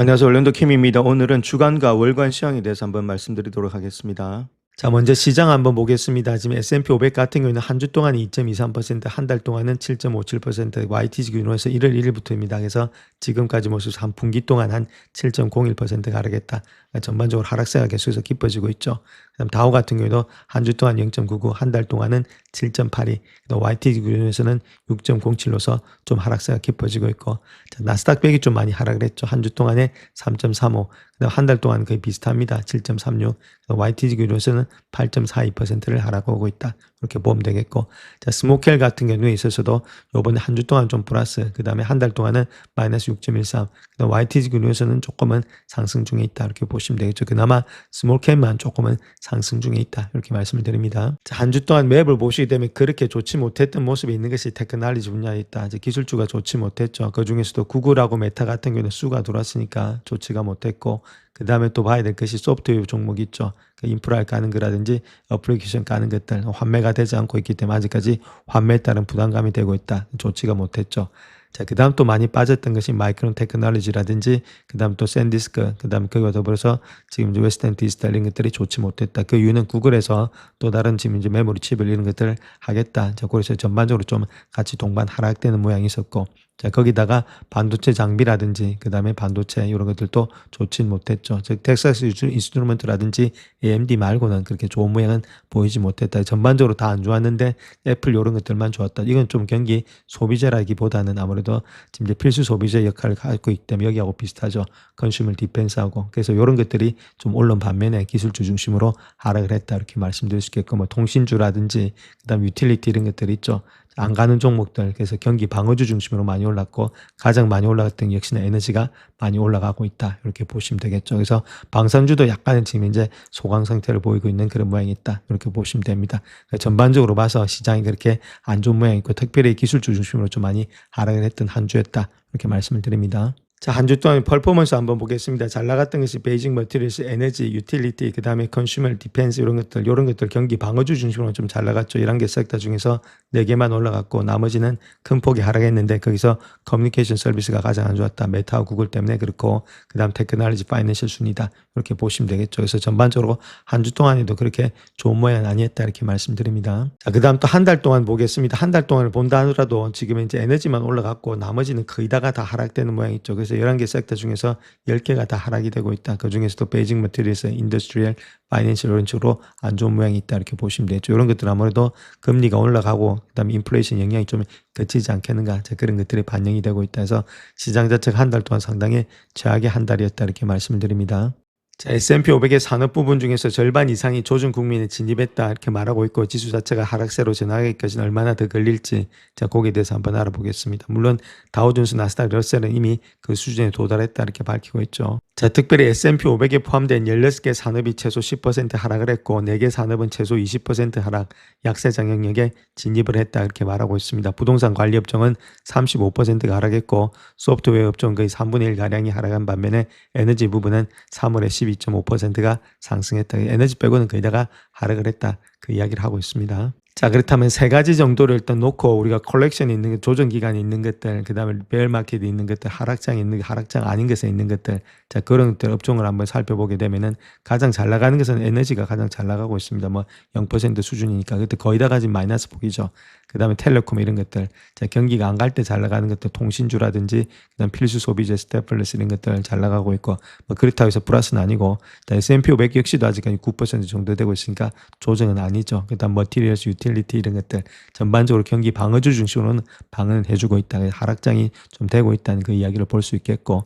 안녕하세요. 얼랜도 킴입니다. 오늘은 주간과 월간 시황에 대해서 한번 말씀드리도록 하겠습니다. 자, 먼저 시장 한번 보겠습니다. 지금 S&P 500 같은 경우는 한 주 동안 2.23%, 한 달 동안은 7.57%, YTG 기준으로해서 1월 1일부터입니다. 그래서 지금까지 모습 한 분기 동안 한 7.01% 하락했다. 전반적으로 하락세가 계속해서 깊어지고 있죠. 그다음 다우 같은 경우도 한 주 동안 0.99, 한 달 동안은 7.82, YTG 기준에서는 6.07로서 좀 하락세가 깊어지고 있고, 자, 나스닥 100이 좀 많이 하락을 했죠. 한 주 동안에 3.35, 그다음 한 달 동안 거의 비슷합니다. 7.36, YTG 기준에서는 8.42%를 하락하고 있다. 이렇게 보면 되겠고, 자, 스모켈 같은 경우에 있어서도 요번에 한 주 동안 좀 플러스, 그 다음에 한 달 동안은 마이너스 6.13, 그다음 YTG 기준에서는 조금은 상승 중에 있다. 이렇게 보시면 되겠죠. 그나마 스몰캡만 조금은 상승 중에 있다. 이렇게 말씀을 드립니다. 자, 한 주 동안 맵을 보시게 되면 그렇게 좋지 못했던 모습이 있는 것이 테크놀로지 분야에 있다. 이제 기술주가 좋지 못했죠. 그 중에서도 구글하고 메타 같은 경우는 수가 들어왔으니까 좋지가 못했고, 그 다음에 또 봐야 될 것이 소프트웨어 종목 있죠. 그 인프라를 까는 거라든지 어플리케이션 까는 것들 환매가 되지 않고 있기 때문에 아직까지 환매에 따른 부담감이 되고 있다. 좋지가 못했죠. 자, 그 다음 또 많이 빠졌던 것이 마이크론 테크놀로지라든지, 그 다음 또 샌디스크, 그 다음 그와 더불어서 지금 이제 웨스턴 디지털 이런 것들이 좋지 못했다. 그 이유는 구글에서 또 다른 지금 이제 메모리 칩을 이런 것들을 하겠다. 자, 그래서 전반적으로 좀 같이 동반 하락되는 모양이 있었고, 자, 거기다가 반도체 장비라든지, 그 다음에 반도체 이런 것들도 좋지 못했죠. 즉, 텍사스 인스트루먼트라든지 AMD 말고는 그렇게 좋은 모양은 보이지 못했다. 전반적으로 다 안 좋았는데 애플 이런 것들만 좋았다. 이건 좀 경기 소비재라기보다는 아무래도 지금 이제 필수 소비재 역할을 갖고 있기 때문에 여기하고 비슷하죠. 컨슈머 디펜스하고. 그래서 이런 것들이 좀 오른 반면에 기술주 중심으로 하락을 했다. 이렇게 말씀드릴 수 있겠고, 뭐 통신주라든지, 그 다음 유틸리티 이런 것들이 있죠. 안 가는 종목들, 그래서 경기 방어주 중심으로 많이 올랐고, 가장 많이 올라갔던 게 역시나 에너지가 많이 올라가고 있다. 이렇게 보시면 되겠죠. 그래서 방산주도 약간은 지금 이제 소강 상태를 보이고 있는 그런 모양이 있다. 이렇게 보시면 됩니다. 그러니까 전반적으로 봐서 시장이 그렇게 안 좋은 모양이 있고, 특별히 기술주 중심으로 좀 많이 하락을 했던 한 주였다. 이렇게 말씀을 드립니다. 자, 한 주 동안 퍼포먼스 한번 보겠습니다. 잘 나갔던 것이 베이징 머티리얼스, 에너지, 유틸리티, 그 다음에 컨슈머 디펜스 이런 것들 경기 방어주 중심으로 좀 잘 나갔죠. 11개 섹터 중에서 4개만 올라갔고 나머지는 큰 폭이 하락했는데 거기서 커뮤니케이션 서비스가 가장 안 좋았다. 메타와 구글 때문에 그렇고, 그 다음 테크놀로지 파이낸셜 순이다. 이렇게 보시면 되겠죠. 그래서 전반적으로 한 주 동안에도 그렇게 좋은 모양은 아니었다. 이렇게 말씀드립니다. 자, 그 다음 또 한 달 동안 보겠습니다. 한 달 동안을 본다 하더라도 지금 이제 에너지만 올라갔고 나머지는 거의 다가 다 하락되는 모양이 있죠. 그래서 11개 섹터 중에서 10개가 다 하락이 되고 있다. 그 중에서도 베이징 머티리얼스, 인더스트리얼, 파이낸셜 이런 식으로 안 좋은 모양이 있다. 이렇게 보시면 되죠. 이런 것들은 아무래도 금리가 올라가고 그다음에 인플레이션 영향이 좀 거치지 않겠는가. 그런 것들이 반영이 되고 있다 해서 시장 자체가 한 달 동안 상당히 최악의 한 달이었다. 이렇게 말씀을 드립니다. 자, S&P 500의 산업 부분 중에서 절반 이상이 조준 국민에 진입했다 이렇게 말하고 있고, 지수 자체가 하락세로 전환하기까지는 얼마나 더 걸릴지, 자, 거기에 대해서 한번 알아보겠습니다. 물론 다우존스, 나스닥, 러셀은 이미 그 수준에 도달했다 이렇게 밝히고 있죠. 자, 특별히 S&P 500에 포함된 16개 산업이 최소 10% 하락을 했고 4개 산업은 최소 20% 하락, 약세장 영역에 진입을 했다 이렇게 말하고 있습니다. 부동산 관리 업종은 35%가 하락했고 소프트웨어 업종 거의 3분의 1 가량이 하락한 반면에 에너지 부분은 3월에 12.5%가 상승했다. 에너지 빼고는 거의 다가 하락을 했다. 그 이야기를 하고 있습니다. 자, 그렇다면 세 가지 정도를 일단 놓고 우리가 컬렉션이 있는 것, 조정 기간이 있는 것들, 그 다음에 베어마켓이 있는 것들, 하락장이 있는 것, 하락장 아닌 것에 있는 것들, 자, 그런 것들 업종을 한번 살펴보게 되면은 가장 잘 나가는 것은 에너지가 가장 잘 나가고 있습니다. 뭐 0% 수준이니까 그때 거의 다 가진 마이너스 폭이죠. 그 다음에 텔레콤 이런 것들, 자, 경기가 안 갈 때 잘 나가는 것들, 통신주라든지, 그다음 필수 소비재, 스태플러스 이런 것들 잘 나가고 있고, 뭐 그렇다고 해서 플러스는 아니고, 자, S&P 500 역시도 아직까지 9% 정도 되고 있으니까 조정은 아니죠. 그다음 머티리얼스, 유틸리티 이런 것들 전반적으로 경기 방어주 중심으로는 방어는 해주고 있다. 하락장이 좀 되고 있다는 그 이야기를 볼 수 있겠고,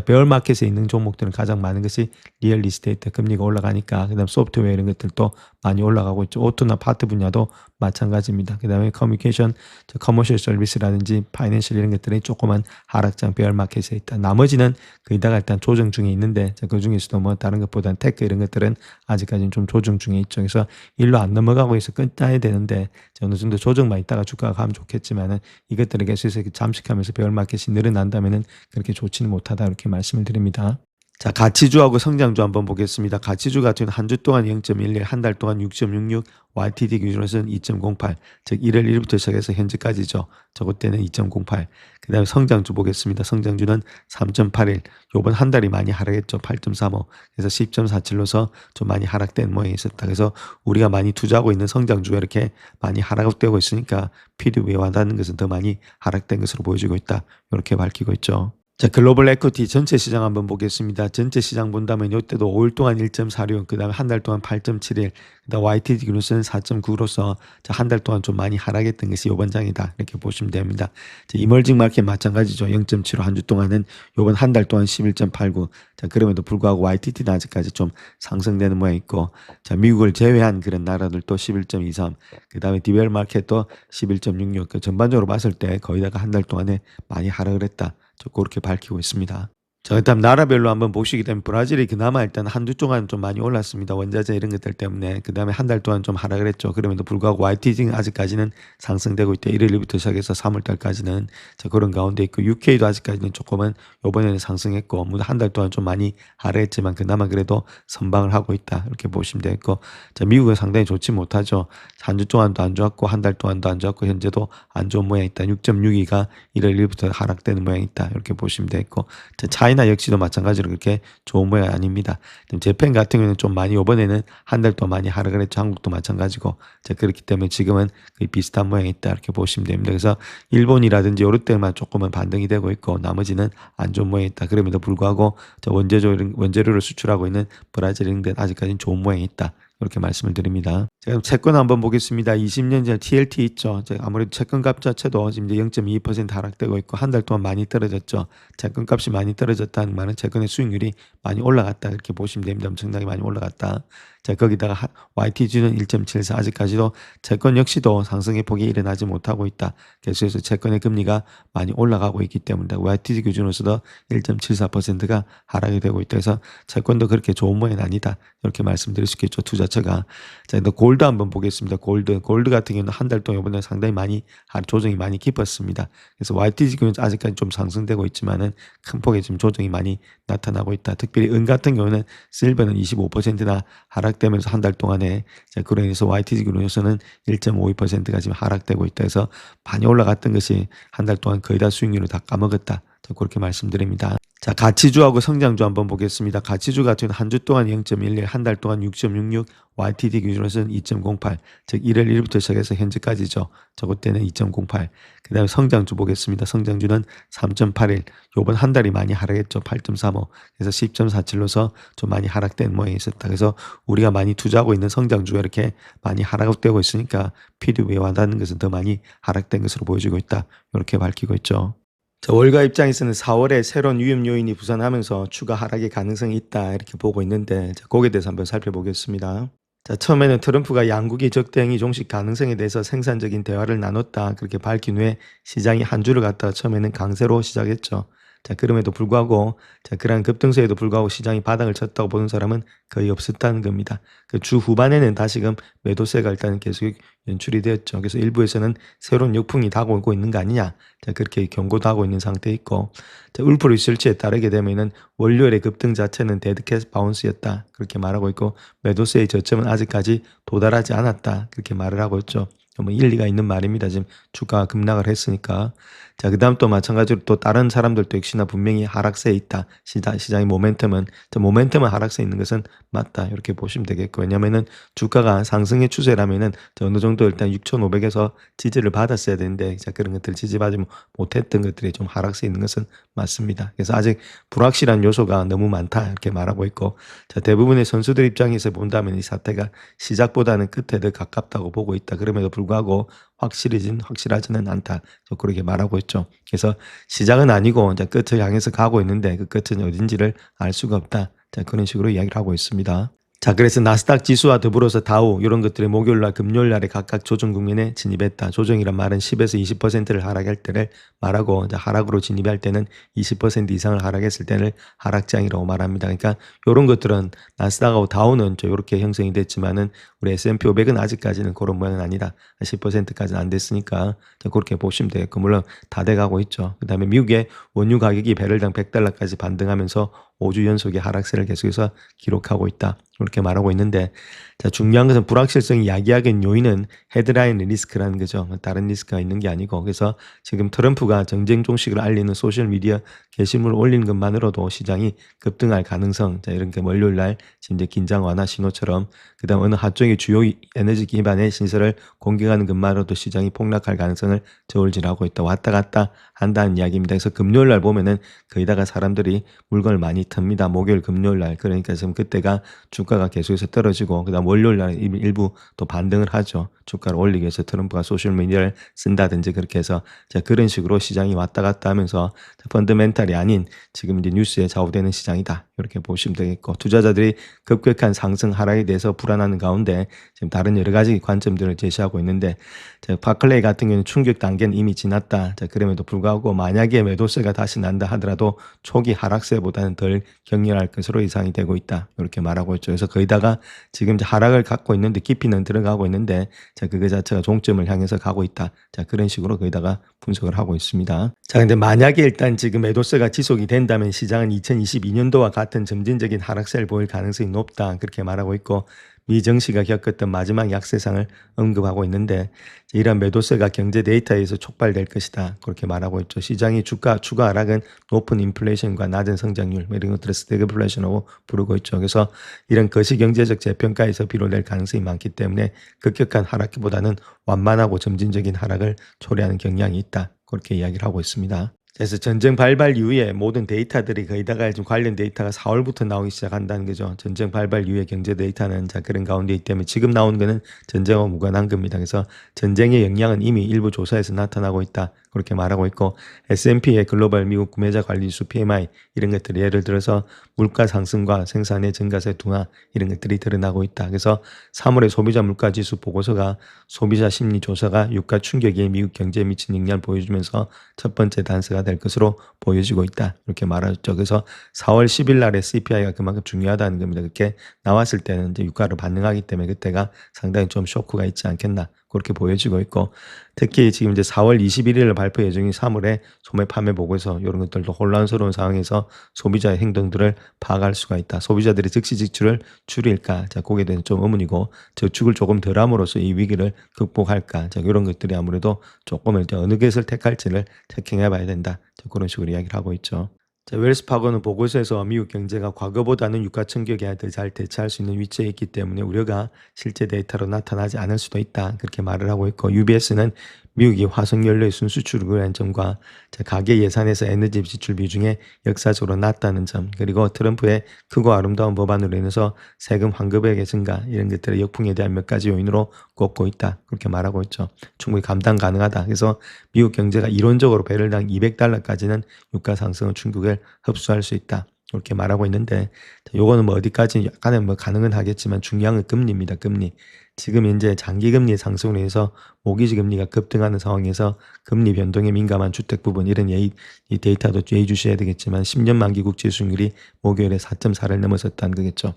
베어마켓에 있는 종목들은 가장 많은 것이 리얼 리스테이트, 금리가 올라가니까, 그다음 소프트웨어 이런 것들도 많이 올라가고 있죠. 오토나 파트 분야도 마찬가지입니다. 그다음에 커뮤니케이션, 커머셜 서비스라든지 파이낸셜 이런 것들이 조그만 하락장 베어마켓에 있다. 나머지는 거의 다가 일단 조정 중에 있는데, 그 중에서도 뭐 다른 것보다는 테크 이런 것들은 아직까지는 좀 조정 중에 있죠. 그래서 일로 안 넘어가고 있어 끝나야 되는데 어느 정도 조정만 있다가 주가가 가면 좋겠지만은 이것들을 계속해서 잠식하면서 베어마켓이 늘어난다면은 그렇게 좋지는 못하다 이렇게 말씀을 드립니다. 자, 가치주하고 성장주 한번 보겠습니다. 가치주 같은 경우는 한 주 동안 0.11, 한 달 동안 6.66, YTD 기준으로서는 2.08, 즉 1월 1일부터 시작해서 현재까지죠. 저것 때는 2.08. 그 다음에 성장주 보겠습니다. 성장주는 3.81, 요번 한 달이 많이 하락했죠. 8.35, 그래서 10.47로서 좀 많이 하락된 모양이 있었다. 그래서 우리가 많이 투자하고 있는 성장주가 이렇게 많이 하락되고 있으니까 PDW에 와닿는 것은 더 많이 하락된 것으로 보여지고 있다. 이렇게 밝히고 있죠. 자, 글로벌 에코티 전체 시장 한번 보겠습니다. 전체 시장 본다면 이때도 5일 동안 1.46, 그 다음에 한 달 동안 8.71, 그 다음 YTD 기준으로서는 4.9로서 한 달 동안 좀 많이 하락했던 것이 요번 장이다. 이렇게 보시면 됩니다. 자, 이머징 마켓 마찬가지죠. 0.75 한 주 동안은 요번 한 달 동안 11.89. 자, 그럼에도 불구하고 YTD는 아직까지 좀 상승되는 모양이 있고, 자, 미국을 제외한 그런 나라들도 11.23, 그 다음에 디벨 마켓도 11.66. 그 전반적으로 봤을 때 거의 다가 한 달 동안에 많이 하락을 했다. 그렇게 밝히고 있습니다. 자, 그다음 나라별로 한번 보시게 되면 브라질이 그나마 일단 한두 동안 좀 많이 올랐습니다. 원자재 이런 것들 때문에. 그다음에 한 달 동안 좀 하락을 했죠. 그럼에도 불구하고 YTD는 아직까지는 상승되고 있대. 1월 1일부터 시작해서 3월 달까지는 그런 가운데 있고, UK도 아직까지는 조금은 요번에는 상승했고, 한 달 동안 좀 많이 하락했지만 그나마 그래도 선방을 하고 있다. 이렇게 보시면 되겠고, 자, 미국은 상당히 좋지 못하죠. 한 주 동안도 안 좋았고 한 달 동안도 안 좋았고 현재도 안 좋은 모양이 있다. 6.62가 1월 1일부터 하락되는 모양이 있다. 이렇게 보시면 되겠고, 자, 차이나 역시도 마찬가지로 그렇게 좋은 모양이 아닙니다. 재팬 같은 경우는 좀 많이 이번에는 한 달 동안 많이 하락을 했죠. 한국도 마찬가지고, 자, 그렇기 때문에 지금은 거의 비슷한 모양이 있다. 이렇게 보시면 됩니다. 그래서 일본이라든지 요럴 때만 조금은 반등이 되고 있고 나머지는 안 좋은 모양이 있다. 그럼에도 불구하고 원재료를 수출하고 있는 브라질 이런 데 아직까지는 좋은 모양이 있다. 이렇게 말씀을 드립니다. 자, 그럼 채권 한번 보겠습니다. 20년 전 TLT 있죠. 아무래도 채권값 자체도 지금 이제 0.22% 하락되고 있고 한 달 동안 많이 떨어졌죠. 채권값이 많이 떨어졌다는 말은 채권의 수익률이 많이 올라갔다 이렇게 보시면 됩니다. 엄청나게 많이 올라갔다. 자, 거기다가 YTG는 1.74, 아직까지도 채권 역시도 상승의 폭이 일어나지 못하고 있다. 계속해서 채권의 금리가 많이 올라가고 있기 때문에 YTG 기준으로서도 1.74%가 하락이 되고 있다. 그래서 채권도 그렇게 좋은 모양은 아니다. 이렇게 말씀드릴 수 있겠죠. 투자처가. 자, 근데 골드 한번 보겠습니다. 골드 같은 경우는 한 달 동안 이번에 상당히 많이 조정이 많이 깊었습니다. 그래서 YTG 기준은 아직까지 좀 상승되고 있지만은 큰 폭의 지금 조정이 많이 나타나고 있다. 특별히 은 같은 경우는 실버는 25%나 하락되면서 한 달 동안에, 자, 그로 인해서 YTG 기준에서는 1.52%가 지금 하락되고 있다. 해서 많이 올라갔던 것이 한 달 동안 거의 다 수익률을 다 까먹었다. 그렇게 말씀드립니다. 자, 가치주하고 성장주 한번 보겠습니다. 가치주 같은 경우는 한 주 동안 0.11, 한 달 동안 6.66, YTD 기준으로서는 2.08, 즉 1월 1일부터 시작해서 현재까지죠. 저것 때는 2.08. 그 다음에 성장주 보겠습니다. 성장주는 3.81, 요번 한 달이 많이 하락했죠. 8.35, 그래서 10.47로서 좀 많이 하락된 모양이 있었다. 그래서 우리가 많이 투자하고 있는 성장주가 이렇게 많이 하락되고 있으니까 PDW에 와닿는 것은 더 많이 하락된 것으로 보여지고 있다. 이렇게 밝히고 있죠. 자, 월가 입장에서는 4월에 새로운 위험 요인이 부산하면서 추가 하락의 가능성이 있다 이렇게 보고 있는데, 자, 거기에 대해서 한번 살펴보겠습니다. 자, 처음에는 트럼프가 양국의 적대행위 종식 가능성에 대해서 생산적인 대화를 나눴다 그렇게 밝힌 후에 시장이 한 주를 갖다가 처음에는 강세로 시작했죠. 자, 그럼에도 불구하고, 자, 그러한 급등세에도 불구하고 시장이 바닥을 쳤다고 보는 사람은 거의 없었다는 겁니다. 그 주 후반에는 다시금 매도세가 일단 계속 연출이 되었죠. 그래서 일부에서는 새로운 역풍이 다가오고 있는 거 아니냐, 자, 그렇게 경고도 하고 있는 상태에 있고, 자, 울프 리서치에 따르게 되면은 월요일의 급등 자체는 데드캣 바운스였다 그렇게 말하고 있고, 매도세의 저점은 아직까지 도달하지 않았다 그렇게 말을 하고 있죠. 뭐 일리가 있는 말입니다. 지금 주가가 급락을 했으니까. 자, 그 다음 또 마찬가지로 또 다른 사람들도 역시나 분명히 하락세에 있다. 시장의 모멘텀은 하락세에 있는 것은 맞다. 이렇게 보시면 되겠고. 왜냐면은 주가가 상승의 추세라면은 어느 정도 일단 6,500에서 지지를 받았어야 되는데, 자, 그런 것들을 지지받지 못했던 것들이 좀 하락세에 있는 것은 맞습니다. 그래서 아직 불확실한 요소가 너무 많다. 이렇게 말하고 있고. 자, 대부분의 선수들 입장에서 본다면 이 사태가 시작보다는 끝에 더 가깝다고 보고 있다. 그럼에도 불구하고 확실하지는 않다. 그렇게 말하고 있죠. 그래서 시작은 아니고 이제 끝을 향해서 가고 있는데 그 끝은 어딘지를 알 수가 없다. 자, 그런 식으로 이야기를 하고 있습니다. 자, 그래서 나스닥 지수와 더불어서 다우 이런 것들이 목요일날 금요일날에 각각 조정 국면에 진입했다. 조정이란 말은 10에서 20%를 하락할 때를 말하고, 이제 하락으로 진입할 때는 20% 이상을 하락했을 때는 하락장이라고 말합니다. 그러니까 이런 것들은 나스닥하고 다우는 이렇게 형성이 됐지만은 우리 S&P 500은 아직까지는 그런 모양은 아니다. 10%까지는 안 됐으니까 그렇게 보시면 되겠고, 물론 다 돼가고 있죠. 그 다음에 미국의 원유 가격이 배럴당 $100까지 반등하면서 5주 연속의 하락세를 계속해서 기록하고 있다. 그렇게 말하고 있는데, 자, 중요한 것은 불확실성이 야기하는 요인은 헤드라인 리스크라는 거죠. 다른 리스크가 있는 게 아니고, 그래서 지금 트럼프가 정쟁 종식을 알리는 소셜미디어 게시물을 올리는 것만으로도 시장이 급등할 가능성, 자, 이런 게 월요일 날 지금 이제 긴장 완화 신호처럼, 그다음 어느 한쪽의 주요 에너지 기반의 신설을 공격하는 것만으로도 시장이 폭락할 가능성을 저울질하고 있다. 왔다 갔다 한다는 이야기입니다. 그래서 금요일 날 보면은 거기다가 사람들이 물건을 많이 틉니다. 목요일, 금요일 날. 그러니까 지금 그때가 주가가 계속해서 떨어지고, 그다음 월요일 날 일부 또 반등을 하죠. 주가를 올리기 위해서 트럼프가 소셜미디어를 쓴다든지 그렇게 해서, 자, 그런 식으로 시장이 왔다 갔다 하면서 펀더멘탈이 아닌 지금 이제 뉴스에 좌우되는 시장이다. 이렇게 보시면 되겠고, 투자자들이 급격한 상승 하락에 대해서 불안하는 가운데 지금 다른 여러 가지 관점들을 제시하고 있는데, 자, 바클레이 같은 경우는 충격 단계는 이미 지났다. 자, 그럼에도 불구하고 만약에 매도세가 다시 난다 하더라도 초기 하락세보다는 덜 격렬할 것으로 예상이 되고 있다. 이렇게 말하고 있죠. 그래서 거기다가 지금 이제 하락을 갖고 있는데 깊이는 들어가고 있는데, 자, 그거 자체가 종점을 향해서 가고 있다. 자, 그런 식으로 거기다가 분석을 하고 있습니다. 자, 근데 만약에 일단 지금 매도세가 지속이 된다면 시장은 2022년도와 같은 점진적인 하락세를 보일 가능성이 높다. 그렇게 말하고 있고, 미 증시가 겪었던 마지막 약세상을 언급하고 있는데, 이런 매도세가 경제 데이터에서 촉발될 것이다. 그렇게 말하고 있죠. 시장이 주가 추가 하락은 높은 인플레이션과 낮은 성장률, 이런 것들을 스태그플레이션으로 부르고 있죠. 그래서 이런 거시경제적 재평가에서 비롯될 가능성이 많기 때문에 급격한 하락기보다는 완만하고 점진적인 하락을 초래하는 경향이 있다. 그렇게 이야기를 하고 있습니다. 그래서 전쟁 발발 이후에 모든 데이터들이 거의다가 지금 관련 데이터가 4월부터 나오기 시작한다는 거죠. 전쟁 발발 이후에 경제 데이터는, 자, 그런 가운데 있기 때문에 지금 나오는 거는 전쟁과 무관한 겁니다. 그래서 전쟁의 영향은 이미 일부 조사에서 나타나고 있다. 그렇게 말하고 있고, S&P의 글로벌 미국 구매자 관리지수 PMI 이런 것들이 예를 들어서 물가 상승과 생산의 증가세 둔화 이런 것들이 드러나고 있다. 그래서 3월의 소비자 물가지수 보고서가 소비자 심리 조사가 유가 충격이 미국 경제에 미친 영향을 보여주면서 첫 번째 단서가 될 것으로 보여지고 있다. 이렇게 말하죠. 그래서 4월 10일 날에 CPI가 그만큼 중요하다는 겁니다. 그렇게 나왔을 때는 이제 유가로 반응하기 때문에 그때가 상당히 좀 쇼크가 있지 않겠나. 그렇게 보여지고 있고, 특히 지금 이제 4월 21일 발표 예정인 3월에 소매 판매 보고서 이런 것들도 혼란스러운 상황에서 소비자의 행동들을 파악할 수가 있다. 소비자들이 즉시 지출을 줄일까? 자, 거기에 대해서 좀 의문이고, 저축을 조금 덜 함으로써 이 위기를 극복할까? 자, 이런 것들이 아무래도 조금 어느 것을 택할지를 체킹해 봐야 된다. 자, 그런 식으로 이야기를 하고 있죠. 자, 웰스파고는 보고서에서 미국 경제가 과거보다는 유가 충격에 더 잘 대처할 수 있는 위치에 있기 때문에 우려가 실제 데이터로 나타나지 않을 수도 있다. 그렇게 말을 하고 있고, UBS는 미국이 화석연료의 순수출구라는 점과 가계 예산에서 에너지 지출 비중에 역사적으로 낮다는 점, 그리고 트럼프의 크고 아름다운 법안으로 인해서 세금 환급액의 증가 이런 것들의 역풍에 대한 몇 가지 요인으로 꼽고 있다. 그렇게 말하고 있죠. 충분히 감당 가능하다. 그래서 미국 경제가 이론적으로 배럴당 $200까지는 유가 상승의 충격을 흡수할 수 있다. 그렇게 말하고 있는데, 요거는 뭐 어디까지 약간은 뭐 가능은 하겠지만 중요한 건 금리입니다. 금리. 지금 현재 장기금리 상승으로 해서 모기지 금리가 급등하는 상황에서 금리 변동에 민감한 주택 부분 이런 이 데이터도 예의주시해야 되겠지만 10년 만기 국채 수익률이 목요일에 4.4를 넘어섰다는 거겠죠.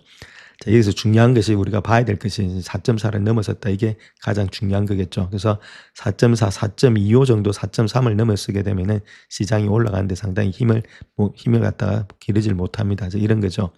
자, 여기서 중요한 것이 우리가 봐야 될 것이 4.4를 넘어섰다. 이게 가장 중요한 거겠죠. 그래서 4.4, 4.25 정도 4.3을 넘어서게 되면은 시장이 올라가는데 상당히 힘을 갖다가 기르질 못합니다. 이런 거죠.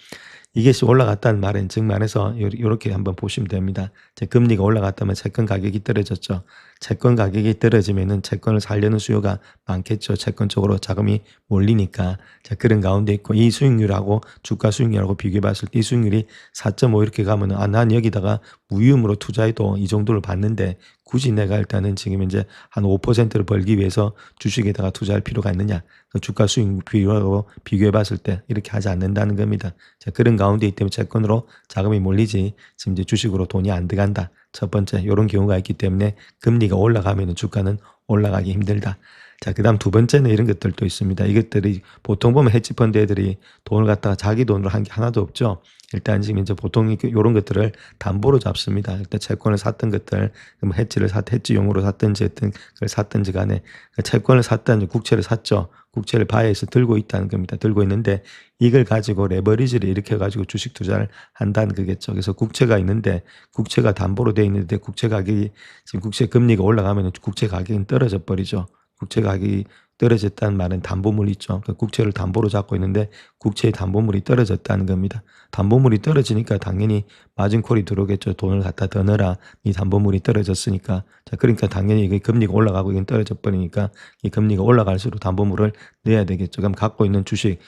이것이 올라갔다는 말은 즉 말해서 이렇게 한번 보시면 됩니다. 금리가 올라갔다면 채권 가격이 떨어졌죠. 채권 가격이 떨어지면은 채권을 살려는 수요가 많겠죠. 채권 쪽으로 자금이 몰리니까. 자, 그런 가운데 있고, 이 수익률하고 주가 수익률하고 비교해 봤을 때 이 수익률이 4.5 이렇게 가면은, 난 여기다가 무위험으로 투자해도 이 정도를 받는데 굳이 내가 일단은 지금 이제 한 5%를 벌기 위해서 주식에다가 투자할 필요가 있느냐. 그 주가 수익 비율하고 비교해 봤을 때 이렇게 하지 않는다는 겁니다. 자, 그런 가운데 있기 때문에 채권으로 자금이 몰리지 지금 이제 주식으로 돈이 안 들어간다. 첫 번째, 이런 경우가 있기 때문에 금리가 올라가면 주가는 올라가기 힘들다. 자, 그 다음 두 번째는 이런 것들도 있습니다. 이것들이 보통 보면 헤지펀드 애들이 돈을 갖다가 자기 돈으로 한 게 하나도 없죠. 일단 지금 이제 보통 이런 것들을 담보로 잡습니다. 일단 채권을 샀던 것들, 해지용으로 샀든지 했던 걸 샀든지 간에 채권을 샀든지 국채를 샀죠. 국채를 바이에서 들고 있다는 겁니다. 들고 있는데 이걸 가지고 레버리지를 일으켜가지고 주식 투자를 한다는 거겠죠. 그래서 국채가 있는데 국채가 담보로 돼 있는데 국채 가격이 지금 국채 금리가 올라가면 국채 가격은 떨어져 버리죠. 국채 가격이 떨어졌다는 말은 담보물 있죠. 그 국채를 담보로 잡고 있는데 국채의 담보물이 떨어졌다는 겁니다. 담보물이 떨어지니까 당연히 마진콜이 들어오겠죠. 돈을 갖다 더 넣어라. 이 담보물이 떨어졌으니까. 자, 그러니까 당연히 이게 금리가 올라가고 이건 떨어져 버리니까 이 금리가 올라갈수록 담보물을 넣어야 되겠죠. 그럼 갖고 있는 주식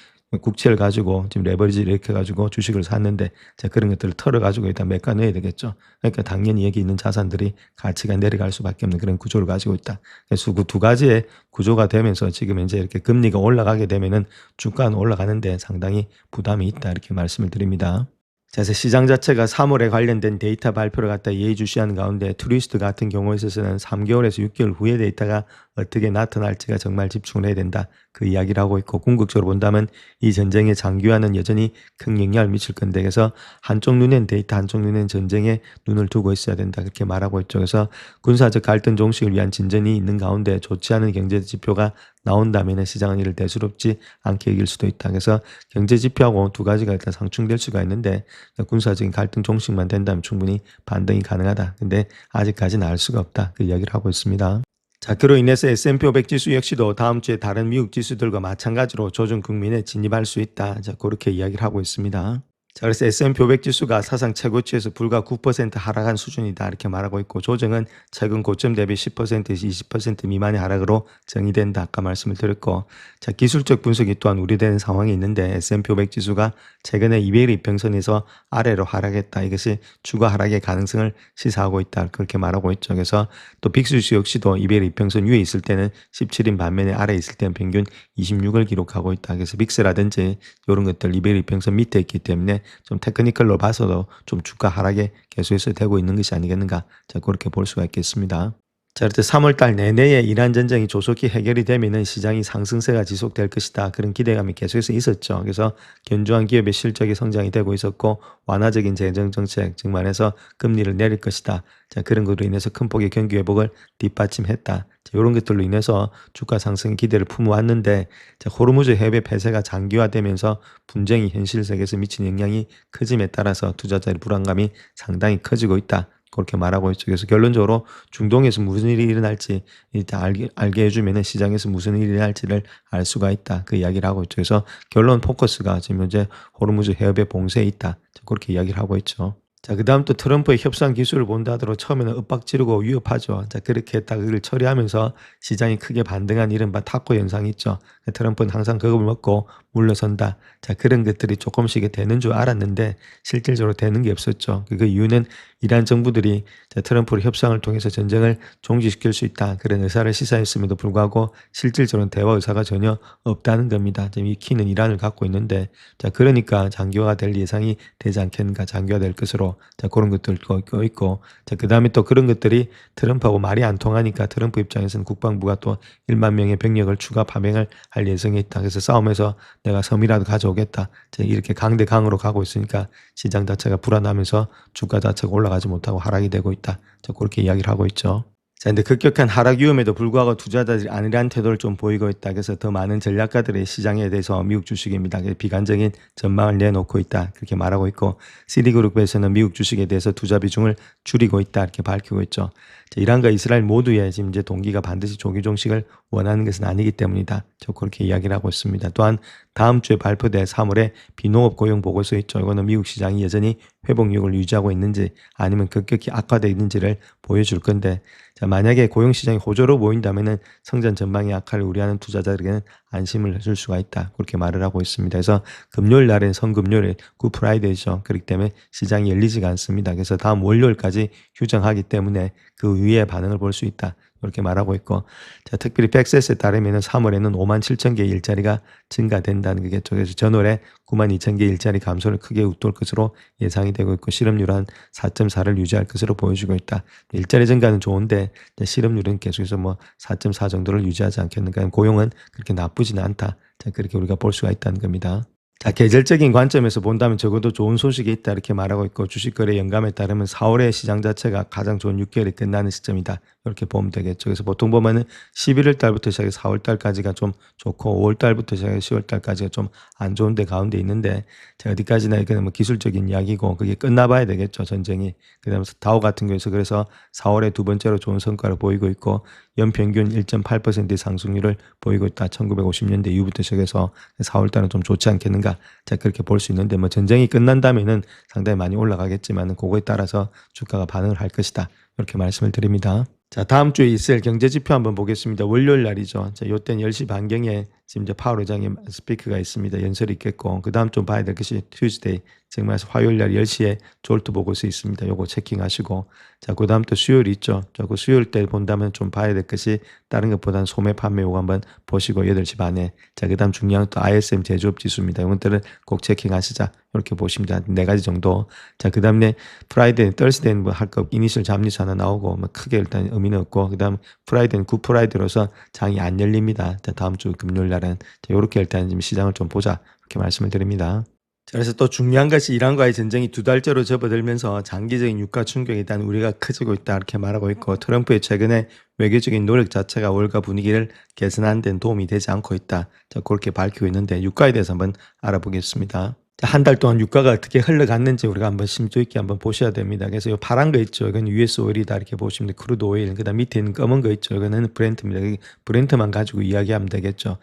국채를 가지고 지금 레버리지를 이렇게 가지고 주식을 샀는데 자 그런 것들을 털어가지고 일단 매가 넣어야 되겠죠. 그러니까 당연히 여기 있는 자산들이 가치가 내려갈 수밖에 없는 그런 구조를 가지고 있다. 그래서 그 두 가지의 구조가 되면서 지금 이제 이렇게 금리가 올라가게 되면은 주가는 올라가는데 상당히 부담이 있다 이렇게 말씀을 드립니다. 자, 그래서 시장 자체가 3월에 관련된 데이터 발표를 갖다 예의주시하는 가운데 트위스트 같은 경우에 있어서는 3개월에서 6개월 후의 데이터가 어떻게 나타날지가 정말 집중을 해야 된다. 그 이야기를 하고 있고 궁극적으로 본다면 이 전쟁의 장기화는 여전히 큰 영향을 미칠 건데 그래서 한쪽 눈엔 데이터 한쪽 눈엔 전쟁에 눈을 두고 있어야 된다. 그렇게 말하고 있죠. 그래서 군사적 갈등 종식을 위한 진전이 있는 가운데 좋지 않은 경제 지표가 나온다면 시장은 이를 대수롭지 않게 여길 수도 있다. 그래서 경제 지표하고 두 가지가 일단 상충될 수가 있는데 군사적인 갈등 종식만 된다면 충분히 반등이 가능하다. 근데 아직까지는 알 수가 없다. 그 이야기를 하고 있습니다. 자, 그로 인해서 S&P 500 지수 역시도 다음 주에 다른 미국 지수들과 마찬가지로 조정 국면에 진입할 수 있다. 자, 그렇게 이야기를 하고 있습니다. 자, 그래서 S&P 500 지수가 사상 최고치에서 불과 9% 하락한 수준이다. 이렇게 말하고 있고 조정은 최근 고점 대비 10%에서 20% 미만의 하락으로 정의된다. 아까 말씀을 드렸고 자, 기술적 분석이 또한 우려되는 상황이 있는데 S&P 500 지수가 최근에 200일 이평선에서 아래로 하락했다. 이것이 추가 하락의 가능성을 시사하고 있다. 그렇게 말하고 있죠. 그래서 또 빅지수 역시도 200일 이평선 위에 있을 때는 17인 반면에 아래 있을 때는 평균 26을 기록하고 있다. 그래서 빅스라든지 이런 것들 200일 이평선 밑에 있기 때문에 좀 테크니컬로 봐서도 좀 주가 하락에 계속해서 되고 있는 것이 아니겠는가. 자, 그렇게 볼 수가 있겠습니다. 자, 이렇게 3월달 내내에 이란 전쟁이 조속히 해결이 되면은 시장이 상승세가 지속될 것이다. 그런 기대감이 계속해서 있었죠. 그래서 견조한 기업의 실적이 성장이 되고 있었고 완화적인 재정 정책, 즉 말해서 금리를 내릴 것이다. 자, 그런 것으로 인해서 큰 폭의 경기 회복을 뒷받침했다. 자, 이런 것들로 인해서 주가 상승 기대를 품어왔는데 자, 호르무즈 해협의 폐쇄가 장기화되면서 분쟁이 현실 세계에서 미치는 영향이 커짐에 따라서 투자자의 불안감이 상당히 커지고 있다. 그렇게 말하고 있죠. 그래서 결론적으로 중동에서 무슨 일이 일어날지 일단 알게 해주면은 시장에서 무슨 일이 일어날지를 알 수가 있다. 그 이야기를 하고 있죠. 그래서 결론 포커스가 지금 현재 호르무즈 해협의 봉쇄에 있다. 그렇게 이야기를 하고 있죠. 자, 그 다음 또 트럼프의 협상 기술을 본다 하더라도 처음에는 윽박 지르고 위협하죠. 자, 그렇게 했다가 그걸 처리하면서 시장이 크게 반등한 이른바 타코 현상이 있죠. 트럼프는 항상 그걸 먹고 물러선다. 자, 그런 것들이 조금씩 되는 줄 알았는데 실질적으로 되는 게 없었죠. 그 이유는 이란 정부들이 자, 트럼프를 협상을 통해서 전쟁을 종식시킬 수 있다. 그런 의사를 시사했음에도 불구하고 실질적으로는 대화 의사가 전혀 없다는 겁니다. 지금 이 키는 이란을 갖고 있는데 자, 그러니까 장기화가 될 예상이 되지 않겠는가. 장기화될 것으로 자, 그런 것들 있고 자, 그 다음에 또 그런 것들이 트럼프하고 말이 안 통하니까 트럼프 입장에서는 국방부가 또 1만 명의 병력을 추가 파병을 할 예정이 있다. 그래서 싸움에서 내가 섬이라도 가져오겠다. 자, 이렇게 강대강으로 가고 있으니까 시장 자체가 불안하면서 주가 자체가 올라가지 못하고 하락이 되고 있다. 자, 그렇게 이야기를 하고 있죠. 자, 근데 급격한 하락 위험에도 불구하고 투자자들이 안일한 태도를 좀 보이고 있다. 그래서 더 많은 전략가들의 시장에 대해서 미국 주식입니다. 비관적인 전망을 내놓고 있다. 그렇게 말하고 있고 시리그룹에서는 미국 주식에 대해서 투자 비중을 줄이고 있다. 이렇게 밝히고 있죠. 자, 이란과 이스라엘 모두의 지금 이제 동기가 반드시 조기 종식을 원하는 것은 아니기 때문이다. 저 그렇게 이야기를 하고 있습니다. 또한 다음 주에 발표될 3월에 비농업 고용 보고서 있죠. 이거는 미국 시장이 여전히 회복력을 유지하고 있는지 아니면 급격히 악화되어 있는지를 보여줄 건데 자, 만약에 고용시장이 호조로 보인다면은 성장 전망이 악화를 우려하는 투자자들에게는 안심을 해줄 수가 있다. 그렇게 말을 하고 있습니다. 그래서 금요일 날은 성금요일, 굿프라이데이죠. 그렇기 때문에 시장이 열리지가 않습니다. 그래서 다음 월요일까지 휴정하기 때문에 그 위에 반응을 볼 수 있다. 이렇게 말하고 있고 자, 특별히 팩셋에 따르면 3월에는 5만 7천 개의 일자리가 증가된다는 거겠죠. 그래서 전월에 9만 2천 개의 일자리 감소를 크게 웃돌 것으로 예상이 되고 있고 실업률 한 4.4를 유지할 것으로 보여지고 있다. 일자리 증가는 좋은데 실업률은 계속해서 뭐 4.4 정도를 유지하지 않겠는가. 고용은 그렇게 나쁘지는 않다. 자, 그렇게 우리가 볼 수가 있다는 겁니다. 자, 계절적인 관점에서 본다면 적어도 좋은 소식이 있다 이렇게 말하고 있고 주식거래 연감에 따르면 4월에 시장 자체가 가장 좋은 6개월이 끝나는 시점이다 이렇게 보면 되겠죠. 그래서 보통 보면은 11월 달부터 시작해서 4월 달까지가 좀 좋고 5월 달부터 시작해서 10월 달까지가 좀 안 좋은데 가운데 있는데 자, 어디까지나 이게 뭐 기술적인 이야기고 그게 끝나봐야 되겠죠. 전쟁이. 그다음에 다우 같은 경우에서 그래서 4월에 두 번째로 좋은 성과를 보이고 있고 연평균 1.8%의 상승률을 보이고 있다. 1950년대 이후부터 시작해서 4월 달은 좀 좋지 않겠는가. 자, 그렇게 볼 수 있는데 뭐 전쟁이 끝난다면은 상당히 많이 올라가겠지만 그거에 따라서 주가가 반응을 할 것이다. 이렇게 말씀을 드립니다. 자, 다음 주에 있을 경제 지표 한번 보겠습니다. 월요일 날이죠. 자, 요때는 10시 반경에 지금 이제 파월 의장의 스피커가 있습니다. 연설이 있겠고 그다음 좀 봐야 될 것이 튜즈데이, 즉 말해서 화요일 날 10시에 졸트 보고서 있습니다. 요거 체킹하시고 자, 그다음 또 수요일이 있죠. 자, 그 수요일 때 본다면 좀 봐야 될 것이 다른 것보다는 소매 판매 요거 한번 보시고 8시 반에 자, 그다음 중요한 또 ISM 제조업 지수입니다. 이것들을 꼭 체킹하시자. 이렇게 보시면 돼. 네 가지 정도. 자, 그다음에 프라이데이, 떨스데이는 뭐 할 거 이니셜 잡리수 하나 나오고 뭐 크게 일단 의미는 없고 그다음 프라이데이는 굿 프라이데이로서 장이 안 열립니다. 자, 다음 주 금요일 날은 자, 요렇게 일단 지금 시장을 좀 보자. 이렇게 말씀을 드립니다. 자, 그래서 또 중요한 것이 이란과의 전쟁이 두 달째로 접어들면서 장기적인 유가 충격에 대한 우려가 커지고 있다 이렇게 말하고 있고 트럼프의 최근에 외교적인 노력 자체가 월가 분위기를 개선하는 데는 도움이 되지 않고 있다. 자, 그렇게 밝히고 있는데 유가에 대해서 한번 알아보겠습니다. 한 달 동안 유가가 어떻게 흘러갔는지 우리가 한번 심도 있게 한번 보셔야 됩니다. 그래서 이 파란 거 있죠. 이건 US 오일이다 이렇게 보시면 돼요. 크루드 오일. 그다음 밑에 있는 검은 거 있죠. 이거는 브렌트입니다. 브렌트만 가지고 이야기하면 되겠죠.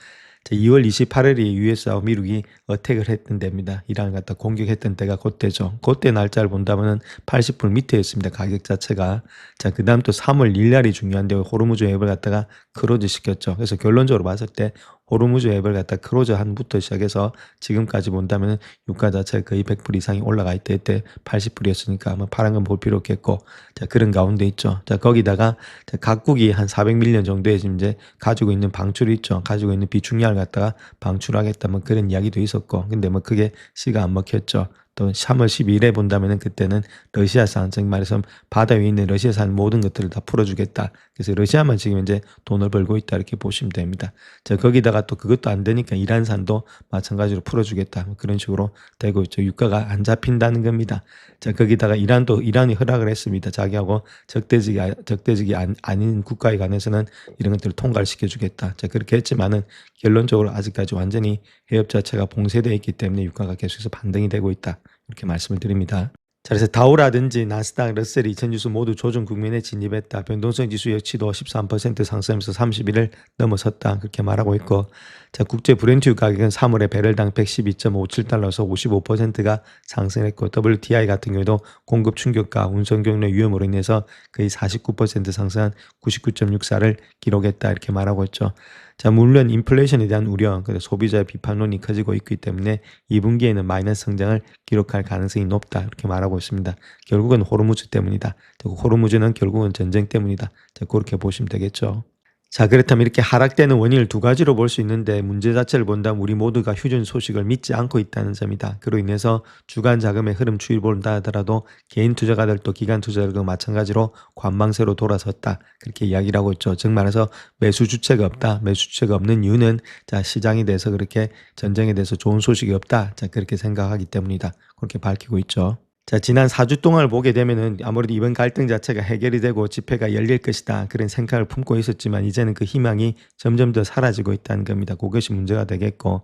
자, 2월 28일이 US하고 미국이 어택을 했던 데입니다. 이란을 갖다 공격했던 때가 그때죠. 그때 날짜를 본다면은 80불 밑에 있습니다. 가격 자체가. 자, 그다음 또 3월 1일날이 중요한데 호르무즈 앱을 갖다가 크로즈 시켰죠. 그래서 결론적으로 봤을 때 호르무즈 앱을 갖다 크로즈 한부터 시작해서 지금까지 본다면 유가 자체가 거의 100불 이상이 올라가 있대. 이때 80불이었으니까 아마 파란 건 볼 필요 없겠고 자, 그런 가운데 있죠. 자, 거기다가 자, 각국이 한 400밀리언 정도의 지금 이제 가지고 있는 방출이 있죠. 가지고 있는 비축량을 갖다가 방출하겠다 뭐 그런 이야기도 있었고 근데 뭐 크게 씨가 안 먹혔죠. 또 3월 12일에 본다면은 그때는 러시아산, 즉 말해서 바다 위에 있는 러시아산 모든 것들을 다 풀어주겠다. 그래서 러시아만 지금 이제 돈을 벌고 있다 이렇게 보시면 됩니다. 자, 거기다가 또 그것도 안 되니까 이란산도 마찬가지로 풀어주겠다. 뭐 그런 식으로 되고 있죠. 유가가 안 잡힌다는 겁니다. 자, 거기다가 이란이 허락을 했습니다. 자기하고 적대적이 아닌 국가에 관해서는 이런 것들을 통과를 시켜주겠다. 자, 그렇게 했지만은 결론적으로 아직까지 완전히 해협 자체가 봉쇄되어 있기 때문에 유가가 계속해서 반등이 되고 있다. 이렇게 말씀을 드립니다. 자, 그래서 다우라든지 나스닥, 러셀 2000 지수 모두 조정 국면에 진입했다. 변동성 지수 역시도 13% 상승하면서 30일을 넘어섰다. 그렇게 말하고 있고 자, 국제 브렌트 가격은 3월에 배럴당 112.57달러에서 55%가 상승했고 WTI 같은 경우에도 공급 충격과 운송 경로 위험으로 인해서 거의 49% 상승한 99.64를 기록했다. 이렇게 말하고 있죠. 자, 물론 인플레이션에 대한 우려, 소비자의 비판론이 커지고 있기 때문에 2분기에는 마이너스 성장을 기록할 가능성이 높다. 이렇게 말하고 있습니다. 결국은 호르무즈 때문이다. 호르무즈는 결국은 전쟁 때문이다. 자, 그렇게 보시면 되겠죠. 자, 그렇다면 이렇게 하락되는 원인을 두 가지로 볼 수 있는데 문제 자체를 본다면 우리 모두가 휴전 소식을 믿지 않고 있다는 점이다. 그로 인해서 주간 자금의 흐름 추이를 본다 하더라도 개인 투자가들도 기관 투자자들과 마찬가지로 관망세로 돌아섰다. 그렇게 이야기를 하고 있죠. 즉 말해서 매수 주체가 없다. 매수 주체가 없는 이유는 자, 시장에 대해서 그렇게 전쟁에 대해서 좋은 소식이 없다. 자, 그렇게 생각하기 때문이다. 그렇게 밝히고 있죠. 자, 지난 4주 동안을 보게 되면은 아무래도 이번 갈등 자체가 해결이 되고 집회가 열릴 것이다. 그런 생각을 품고 있었지만 이제는 그 희망이 점점 더 사라지고 있다는 겁니다. 그것이 문제가 되겠고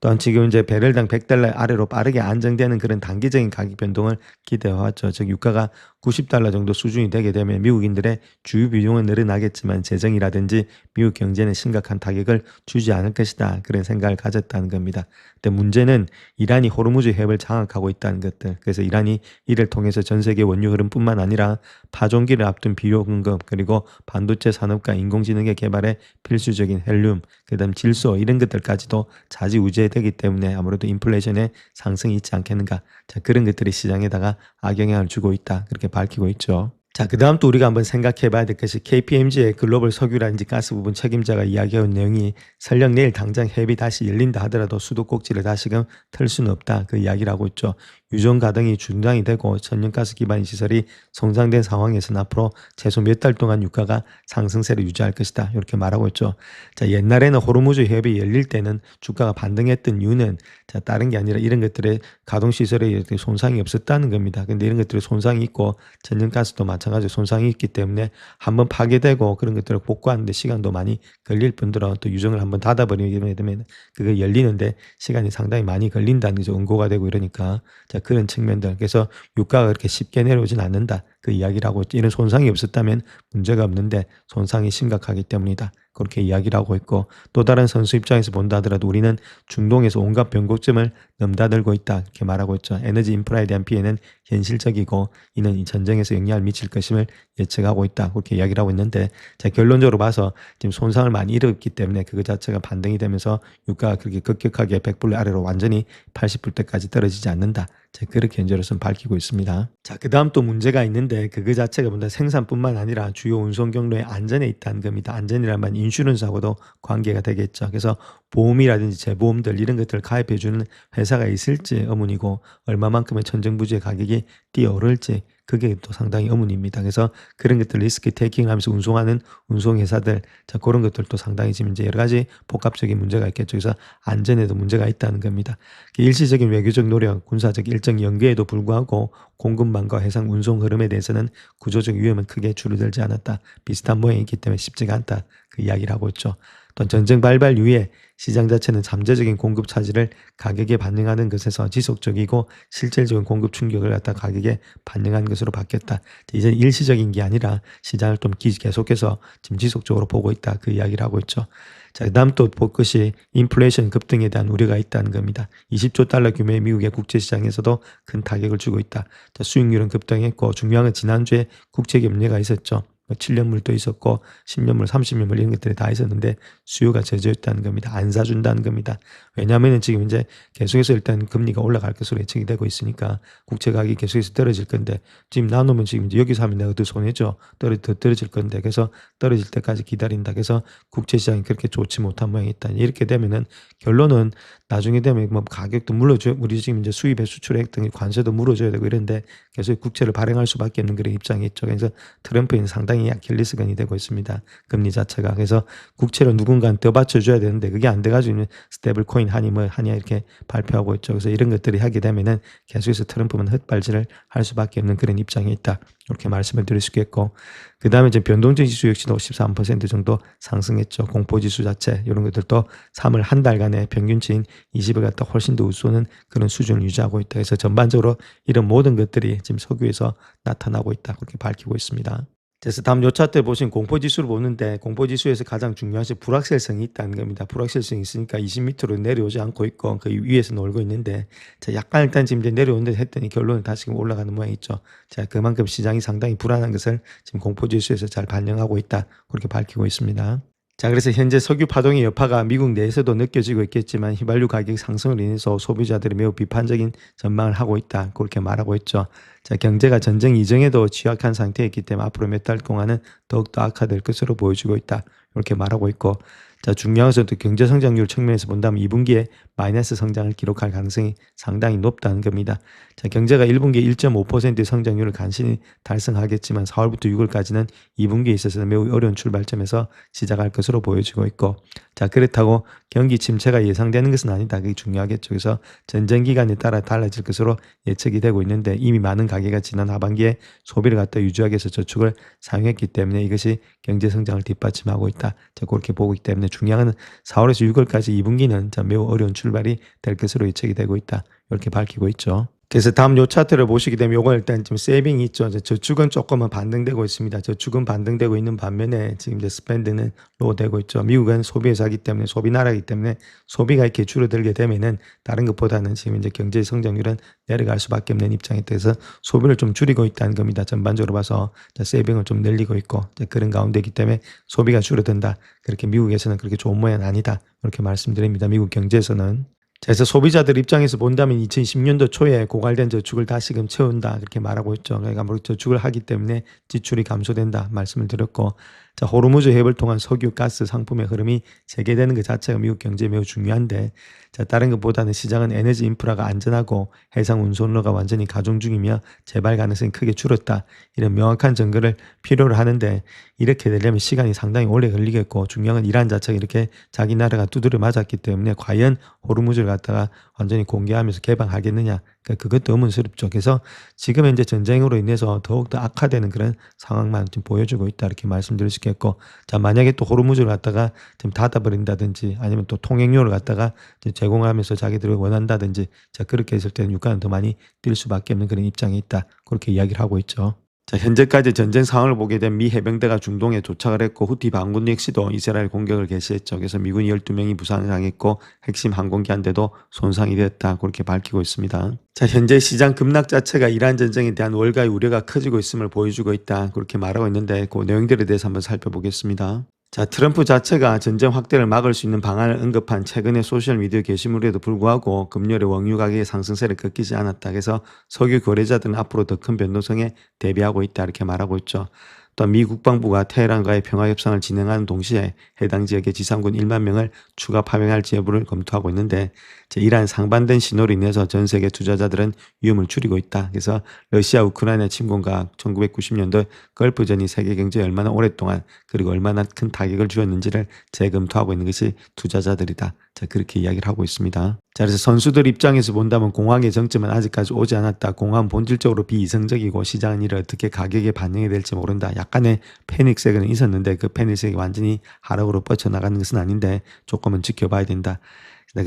또한 지금 이제 배럴당 100달러 아래로 빠르게 안정되는 그런 단기적인 가격 변동을 기대해왔죠. 즉 유가가 90달러 정도 수준이 되게 되면 미국인들의 주유 비용은 늘어나겠지만 재정이라든지 미국 경제는 심각한 타격을 주지 않을 것이다. 그런 생각을 가졌다는 겁니다. 근데 문제는 이란이 호르무즈 해협을 장악하고 있다는 것들. 그래서 이란이 이를 통해서 전 세계 원유 흐름뿐만 아니라 파종기를 앞둔 비료 공급 그리고 반도체 산업과 인공지능의 개발에 필수적인 헬륨, 그다음 질소 이런 것들까지도 좌지우지되기 때문에 아무래도 인플레이션의 상승이 있지 않겠는가. 자, 그런 것들이 시장에다가 악영향을 주고 있다. 그렇게 밝히고 있죠. 자, 그 다음 또 우리가 한번 생각해 봐야 될 것이 KPMG의 글로벌 석유라든지 가스 부분 책임자가 이야기한 내용이 설령 내일 당장 해협이 다시 열린다 하더라도 수도꼭지를 다시금 털 수는 없다. 그 이야기를 하고 있죠. 유전 가동이 중단이 되고 천연가스 기반 시설이 손상된 상황에서는 앞으로 최소 몇 달 동안 유가가 상승세를 유지할 것이다. 이렇게 말하고 있죠. 자, 옛날에는 호르무즈 해협이 열릴 때는 주가가 반등했던 이유는 자, 다른 게 아니라 이런 것들의 가동 시설에 이렇게 손상이 없었다는 겁니다. 근데 이런 것들이 손상이 있고 천연가스도 마찬가지로 손상이 있기 때문에 한번 파괴되고 그런 것들을 복구하는데 시간도 많이 걸릴 뿐더러 또 유전을 한번 닫아버리게 되면 그거 열리는데 시간이 상당히 많이 걸린다는 거죠. 응고가 되고 이러니까. 자, 그런 측면들. 그래서 유가가 그렇게 쉽게 내려오진 않는다. 그 이야기를 하고 있죠. 이런 손상이 없었다면 문제가 없는데 손상이 심각하기 때문이다. 그렇게 이야기를 하고 있고 또 다른 선수 입장에서 본다 하더라도 우리는 중동에서 온갖 변곡점을 넘나들고 있다. 이렇게 말하고 있죠. 에너지 인프라에 대한 피해는 현실적이고 이는 이 전쟁에서 영향을 미칠 것임을 예측하고 있다. 그렇게 이야기를 하고 있는데 자, 결론적으로 봐서 지금 손상을 많이 입었기 때문에 그거 자체가 반등이 되면서 유가가 그렇게 급격하게 100불 아래로 완전히 80불대까지 떨어지지 않는다. 자, 그렇게 현재로서는 밝히고 있습니다. 자, 그 다음 또 문제가 있는데 그거 자체가 뭔가 생산뿐만 아니라 주요 운송 경로의 안전에 있다는 겁니다. 안전이라면 인슈런스하고도 관계가 되겠죠. 그래서 보험이라든지 재보험들 이런 것들을 가입해 주는 회사가 있을지 의문이고 얼마만큼의 천정부지의 가격이 뛰어오를지 그게 또 상당히 의문입니다. 그래서 그런 것들 리스크 테이킹을 하면서 운송하는 운송회사들 자, 그런 것들도 상당히 지금 이제 여러 가지 복합적인 문제가 있겠죠. 그래서 안전에도 문제가 있다는 겁니다. 일시적인 외교적 노력, 군사적 일정 연계에도 불구하고 공급망과 해상 운송 흐름에 대해서는 구조적 위험은 크게 줄어들지 않았다. 비슷한 모양이기 때문에 쉽지가 않다. 그 이야기를 하고 있죠. 또 전쟁 발발 이후에 시장 자체는 잠재적인 공급 차질을 가격에 반영하는 것에서 지속적이고 실질적인 공급 충격을 갖다 가격에 반영한 것으로 바뀌었다. 이제 일시적인 게 아니라 시장을 좀 계속해서 지금 지속적으로 보고 있다. 그 이야기를 하고 있죠. 자, 그다음 또 볼 것이 인플레이션 급등에 대한 우려가 있다는 겁니다. 20조 달러 규모의 미국의 국제시장에서도 큰 타격을 주고 있다. 자, 수익률은 급등했고 중요한 건 지난주에 국제금리가 있었죠. 7년물도 있었고 10년물, 30년물 이런 것들이 다 있었는데 수요가 젖어있다는 겁니다. 안 사준다는 겁니다. 왜냐하면 지금 이제 계속해서 일단 금리가 올라갈 것으로 예측이 되고 있으니까 국채 가격이 계속해서 떨어질 건데 지금 나누면 지금 이제 여기서 하면 내가 더 손해죠. 더 떨어질 건데 그래서 떨어질 때까지 기다린다. 그래서 국채 시장이 그렇게 좋지 못한 모양이 있다. 이렇게 되면은 결론은 나중에 되면 뭐 가격도 물어줘요. 우리 지금 이제 수입에 수출액 등 관세도 물어줘야 되고 이런데 계속 국채를 발행할 수밖에 없는 그런 입장이 있죠. 그래서 트럼프는 상당히 아킬레스건이 되고 있습니다. 금리 자체가. 그래서 국채를 누군가는 더 받쳐줘야 되는데 그게 안 돼가지고 스테이블 코인 하니 뭐 하냐 이렇게 발표하고 있죠. 그래서 이런 것들이 하게 되면은 계속해서 트럼프는 헛발질을 할 수밖에 없는 그런 입장에 있다. 이렇게 말씀을 드릴 수 있겠고 그 다음에 이제 변동적 지수 역시도 13% 정도 상승했죠. 공포지수 자체 이런 것들도 3월 한 달간의 평균치인 20을 갖다 훨씬 더 우수는 그런 수준을 유지하고 있다. 그래서 전반적으로 이런 모든 것들이 지금 석유에서 나타나고 있다. 그렇게 밝히고 있습니다. 그래서 다음 요 차트 보시면 공포지수를 보는데 공포지수에서 가장 중요한 것이 불확실성이 있다는 겁니다. 불확실성이 있으니까 20m로 내려오지 않고 있고 그 위에서 놀고 있는데 자, 약간 일단 지금 이제 내려오는데 했더니 결론은 다시금 올라가는 모양이 있죠. 자, 그만큼 시장이 상당히 불안한 것을 지금 공포지수에서 잘 반영하고 있다. 그렇게 밝히고 있습니다. 자, 그래서 현재 석유 파동의 여파가 미국 내에서도 느껴지고 있겠지만 휘발유 가격 상승을 인해서 소비자들이 매우 비판적인 전망을 하고 있다. 그렇게 말하고 있죠. 자, 경제가 전쟁 이전에도 취약한 상태였기 때문에 앞으로 몇 달 동안은 더욱더 악화될 것으로 보여지고 있다. 이렇게 말하고 있고 자, 중요한 것은 또 경제 성장률 측면에서 본다면 2분기에 마이너스 성장을 기록할 가능성이 상당히 높다는 겁니다. 자, 경제가 1분기에 1.5%의 성장률을 간신히 달성하겠지만 4월부터 6월까지는 2분기에 있어서 매우 어려운 출발점에서 시작할 것으로 보여지고 있고 자, 그렇다고 경기 침체가 예상되는 것은 아니다. 그게 중요하겠죠. 그래서 전쟁 기간에 따라 달라질 것으로 예측이 되고 있는데 이미 많은 가게가 지난 하반기에 소비를 갖다 유지하기 위해서 저축을 사용했기 때문에 이것이 경제 성장을 뒷받침하고 있다. 자, 그렇게 보고 있기 때문에 중요한 4월에서 6월까지 2분기는 매우 어려운 출발이 될 것으로 예측이 되고 있다. 이렇게 밝히고 있죠. 그래서 다음 요 차트를 보시게 되면 요건 일단 지금 세이빙이 있죠. 저축은 조금은 반등되고 있습니다. 저축은 반등되고 있는 반면에 지금 이제 스펜드는 로우되고 있죠. 미국은 소비에서 하기 때문에 소비 나라이기 때문에 소비가 이렇게 줄어들게 되면은 다른 것보다는 지금 이제 경제 성장률은 내려갈 수밖에 없는 입장이 돼서 소비를 좀 줄이고 있다는 겁니다. 전반적으로 봐서 세이빙을 좀 늘리고 있고 그런 가운데이기 때문에 소비가 줄어든다. 그렇게 미국에서는 그렇게 좋은 모양은 아니다. 이렇게 말씀드립니다. 미국 경제에서는. 그래서 소비자들 입장에서 본다면 2010년도 초에 고갈된 저축을 다시금 채운다 그렇게 말하고 있죠. 그러니까 저축을 하기 때문에 지출이 감소된다 말씀을 드렸고 자, 호르무즈 해협을 통한 석유, 가스 상품의 흐름이 재개되는 것 자체가 미국 경제에 매우 중요한데, 자, 다른 것보다는 시장은 에너지 인프라가 안전하고 해상 운송로가 완전히 가동 중이며 재발 가능성이 크게 줄었다, 이런 명확한 증거를 필요로 하는데, 이렇게 되려면 시간이 상당히 오래 걸리겠고, 중요한 건 이란 자체가 이렇게 자기 나라가 두드려 맞았기 때문에 과연 호르무즈를 갖다가 완전히 공개하면서 개방하겠느냐, 그러니까 그것도 의문스럽죠. 그래서 지금 현재 전쟁으로 인해서 더욱더 악화되는 그런 상황만 좀 보여주고 있다, 이렇게 말씀드릴 수 있겠고, 자, 만약에 또 호르무즈를 갖다가 좀 닫아버린다든지 아니면 또 통행료를 갖다가 제공하면서 자기들이 원한다든지, 자, 그렇게 했을 때는 유가는 더 많이 뛸 수밖에 없는 그런 입장에 있다, 그렇게 이야기를 하고 있죠. 자, 현재까지 전쟁 상황을 보게 된 미 해병대가 중동에 도착을 했고, 후티 반군 역시도 이스라엘 공격을 개시했죠. 그래서 미군 12명이 부상을 당했고 핵심 항공기 한 대도 손상이 되었다, 그렇게 밝히고 있습니다. 자, 현재 시장 급락 자체가 이란 전쟁에 대한 월가의 우려가 커지고 있음을 보여주고 있다, 그렇게 말하고 있는데, 그 내용들에 대해서 한번 살펴보겠습니다. 자, 트럼프 자체가 전쟁 확대를 막을 수 있는 방안을 언급한 최근의 소셜미디어 게시물에도 불구하고 금요일에 원유 가격의 상승세를 꺾이지 않았다. 그래서 석유 거래자들은 앞으로 더 큰 변동성에 대비하고 있다, 이렇게 말하고 있죠. 또 미 국방부가 테헤란과의 평화협상을 진행하는 동시에 해당 지역의 지상군 1만 명을 추가 파병할지 여부를 검토하고 있는데, 이러한 상반된 신호로 인해서 전 세계 투자자들은 위험을 줄이고 있다. 그래서 러시아 우크라이나 침공과 1990년도 걸프전이 세계 경제에 얼마나 오랫동안 그리고 얼마나 큰 타격을 주었는지를 재검토하고 있는 것이 투자자들이다, 자, 그렇게 이야기를 하고 있습니다. 자, 그래서 선수들 입장에서 본다면 공황의 정점은 아직까지 오지 않았다. 공황은 본질적으로 비이성적이고 시장은 이를 어떻게 가격에 반영이 될지 모른다. 약간의 패닉세는 있었는데 그 패닉색이 완전히 하락으로 뻗쳐나가는 것은 아닌데 조금은 지켜봐야 된다.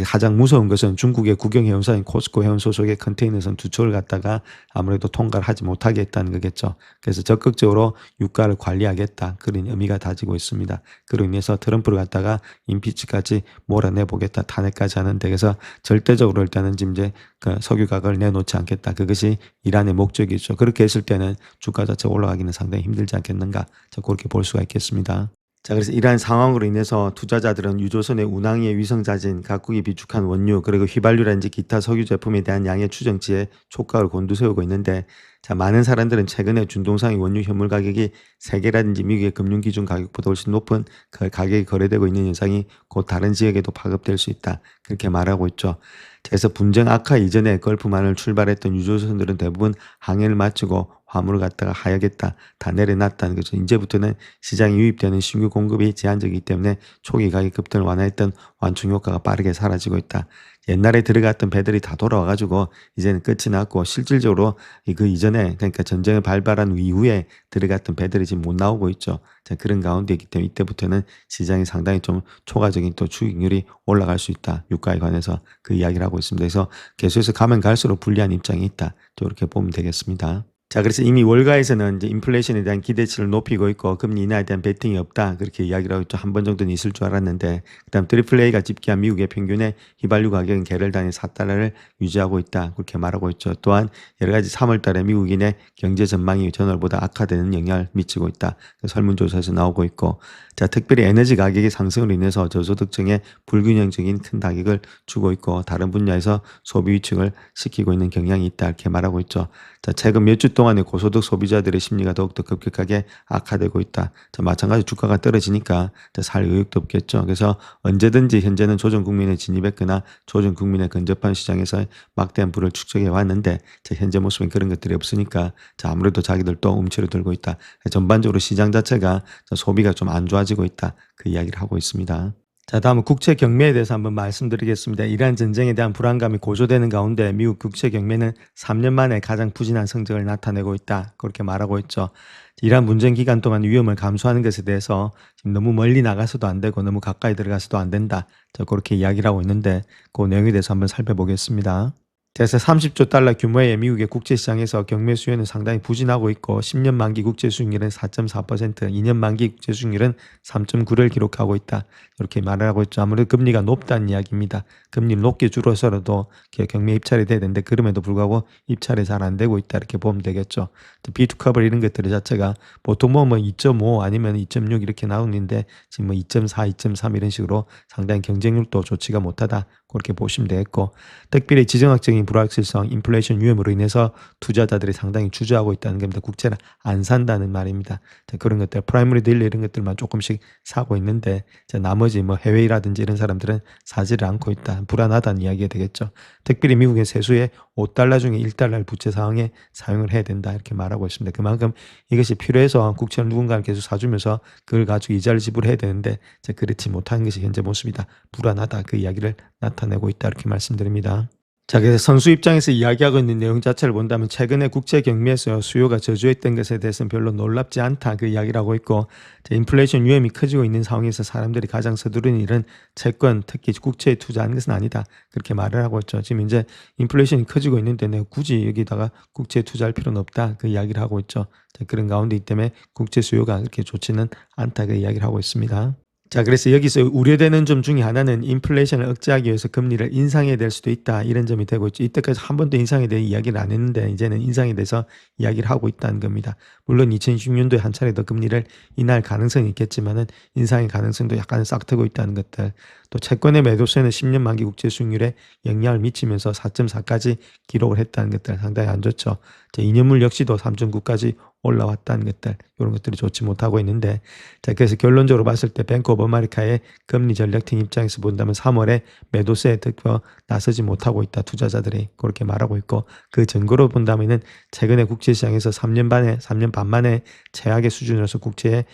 가장 무서운 것은 중국의 국영해운사인 코스코 해운 소속의 컨테이너선 2척을 갖다가 아무래도 통과를 하지 못하게 했다는 거겠죠. 그래서 적극적으로 유가를 관리하겠다, 그런 의미가 다지고 있습니다. 그로 인해서 트럼프를 갖다가 임피치까지 몰아내보겠다, 탄핵까지 하는데, 그래서 절대적으로 일단은 지금 이제 그 석유 가격을 내놓지 않겠다, 그것이 이란의 목적이죠. 그렇게 했을 때는 주가 자체가 올라가기는 상당히 힘들지 않겠는가, 그렇게 볼 수가 있겠습니다. 자, 그래서 이러한 상황으로 인해서 투자자들은 유조선의 운항의 위성자진, 각국이 비축한 원유, 그리고 휘발유라든지 기타 석유 제품에 대한 양의 추정치에 촉각을 곤두세우고 있는데, 자, 많은 사람들은 최근에 중동상의 원유 현물 가격이 세계라든지 미국의 금융기준 가격보다 훨씬 높은 그 가격이 거래되고 있는 현상이 곧 다른 지역에도 파급될 수 있다, 그렇게 말하고 있죠. 그래서 분쟁 악화 이전에 걸프만을 출발했던 유조선들은 대부분 항해를 마치고 화물을 갖다가 하야겠다, 다 내려놨다는 거죠. 이제부터는 시장에 유입되는 신규 공급이 제한적이기 때문에 초기 가격 급등을 완화했던 완충 효과가 빠르게 사라지고 있다. 옛날에 들어갔던 배들이 다 돌아와가지고 이제는 끝이 났고, 실질적으로 그 이전에, 그러니까 전쟁을 발발한 이후에 들어갔던 배들이 지금 못 나오고 있죠. 자, 그런 가운데 있기 때문에 이때부터는 시장이 상당히 좀 초과적인 또 수익률이 올라갈 수 있다, 유가에 관해서 그 이야기를 하고 있습니다. 그래서 계속해서 가면 갈수록 불리한 입장이 있다, 이렇게 보면 되겠습니다. 자, 그래서 이미 월가에서는 이제 인플레이션에 대한 기대치를 높이고 있고 금리 인하에 대한 베팅이 없다, 그렇게 이야기를 하고 있죠. 한 번 정도는 있을 줄 알았는데, 그다음 AAA가 집계한 미국의 평균의 휘발유 가격은 개럴 단위 4달러를 유지하고 있다, 그렇게 말하고 있죠. 또한 여러 가지 3월 달에 미국인의 경제 전망이 전월보다 악화되는 영향을 미치고 있다, 설문조사에서 나오고 있고, 자, 특별히 에너지 가격의 상승으로 인해서 저소득층에 불균형적인 큰打擊을 주고 있고 다른 분야에서 소비 위축을 시키고 있는 경향이 있다, 이렇게 말하고 있죠. 자, 최근 몇 주 동안에 고소득 소비자들의 심리가 더욱더 급격하게 악화되고 있다. 자, 마찬가지 주가가 떨어지니까 살 의욕도 없겠죠. 그래서 언제든지 현재는 조정 국민에 진입했거나 조정 국민에 근접한 시장에서 막대한 부를 축적해 왔는데, 자, 현재 모습엔 그런 것들이 없으니까 자, 아무래도 자기들도 움츠러 들고 있다. 전반적으로 시장 자체가 소비가 좀 안 좋아지고 있다, 그 이야기를 하고 있습니다. 자, 다음은 국채 경매에 대해서 한번 말씀드리겠습니다. 이란 전쟁에 대한 불안감이 고조되는 가운데 미국 국채 경매는 3년 만에 가장 부진한 성적을 나타내고 있다, 그렇게 말하고 있죠. 이란 분쟁 기간 동안 위험을 감수하는 것에 대해서 지금 너무 멀리 나가서도 안 되고 너무 가까이 들어가서도 안 된다, 그렇게 이야기를 하고 있는데 그 내용에 대해서 한번 살펴보겠습니다. 그래서 30조 달러 규모의 미국의 국제시장에서 경매 수요는 상당히 부진하고 있고 10년 만기 국채 수익률은 4.4%, 2년 만기 국채 수익률은 3.9를 기록하고 있다, 이렇게 말을 하고 있죠. 아무래도 금리가 높다는 이야기입니다. 금리를 높게 줄어서라도 경매 입찰이 돼야 되는데 그럼에도 불구하고 입찰이 잘 안 되고 있다, 이렇게 보면 되겠죠. B2 커버 이런 것들 자체가 보통 뭐 2.5 아니면 2.6 이렇게 나오는데 지금 뭐 2.4, 2.3 이런 식으로 상당히 경쟁률도 좋지가 못하다, 그렇게 보시면 되겠고, 특별히 지정학적인 경제적인 불확실성, 인플레이션 위험으로 인해서 투자자들이 상당히 주저하고 있다는 겁니다. 국채를 안 산다는 말입니다. 자, 그런 것들, 프라이머리 딜러 이런 것들만 조금씩 사고 있는데 자, 나머지 뭐 해외라든지 이런 사람들은 사지를 않고 있다. 불안하다는 이야기가 되겠죠. 특별히 미국의 세수의 5달러 중에 1달러를 부채 상황에 사용을 해야 된다. 이렇게 말하고 있습니다. 그만큼 이것이 필요해서 국채를 누군가를 계속 사주면서 그걸 가지고 이자를 지불해야 되는데 자, 그렇지 못하는 것이 현재 모습이다. 불안하다. 그 이야기를 나타내고 있다. 이렇게 말씀드립니다. 자, 그래서 선수 입장에서 이야기하고 있는 내용 자체를 본다면 최근에 국제 경매에서 수요가 저조했던 것에 대해서는 별로 놀랍지 않다. 그 이야기를 하고 있고 인플레이션 위험이 커지고 있는 상황에서 사람들이 가장 서두르는 일은 채권, 특히 국채에 투자하는 것은 아니다. 그렇게 말을 하고 있죠. 지금 이제 인플레이션이 커지고 있는데 내가 굳이 여기다가 국채에 투자할 필요는 없다. 그 이야기를 하고 있죠. 자, 그런 가운데 이 때문에 국채 수요가 그렇게 좋지는 않다. 그 이야기를 하고 있습니다. 자, 그래서 여기서 우려되는 점 중에 하나는 인플레이션을 억제하기 위해서 금리를 인상해야 될 수도 있다. 이런 점이 되고 있죠. 이때까지 한 번도 인상에 대해 이야기를 안 했는데 이제는 인상에 대해서 이야기를 하고 있다는 겁니다. 물론 2016년도에 한 차례 더 금리를 인할 가능성이 있겠지만은 인상의 가능성도 약간 싹트고 있다는 것들. 또 채권의 매도세는 10년 만기 국채 수익률에 영향을 미치면서 4.4까지 기록을 했다는 것들 상당히 안 좋죠. 2년물 역시도 3.9까지 올라왔다는 것들 이런 것들이 좋지 못하고 있는데 자, 그래서 결론적으로 봤을 때 뱅크 오브 아메리카의 금리 전략팀 입장에서 본다면 3월에 매도세에 득표 나서지 못하고 있다. 투자자들이 그렇게 말하고 있고 그 증거로 본다면은 최근에 국제시장에서 3년 반 만에 최악의 수준으로서 국채의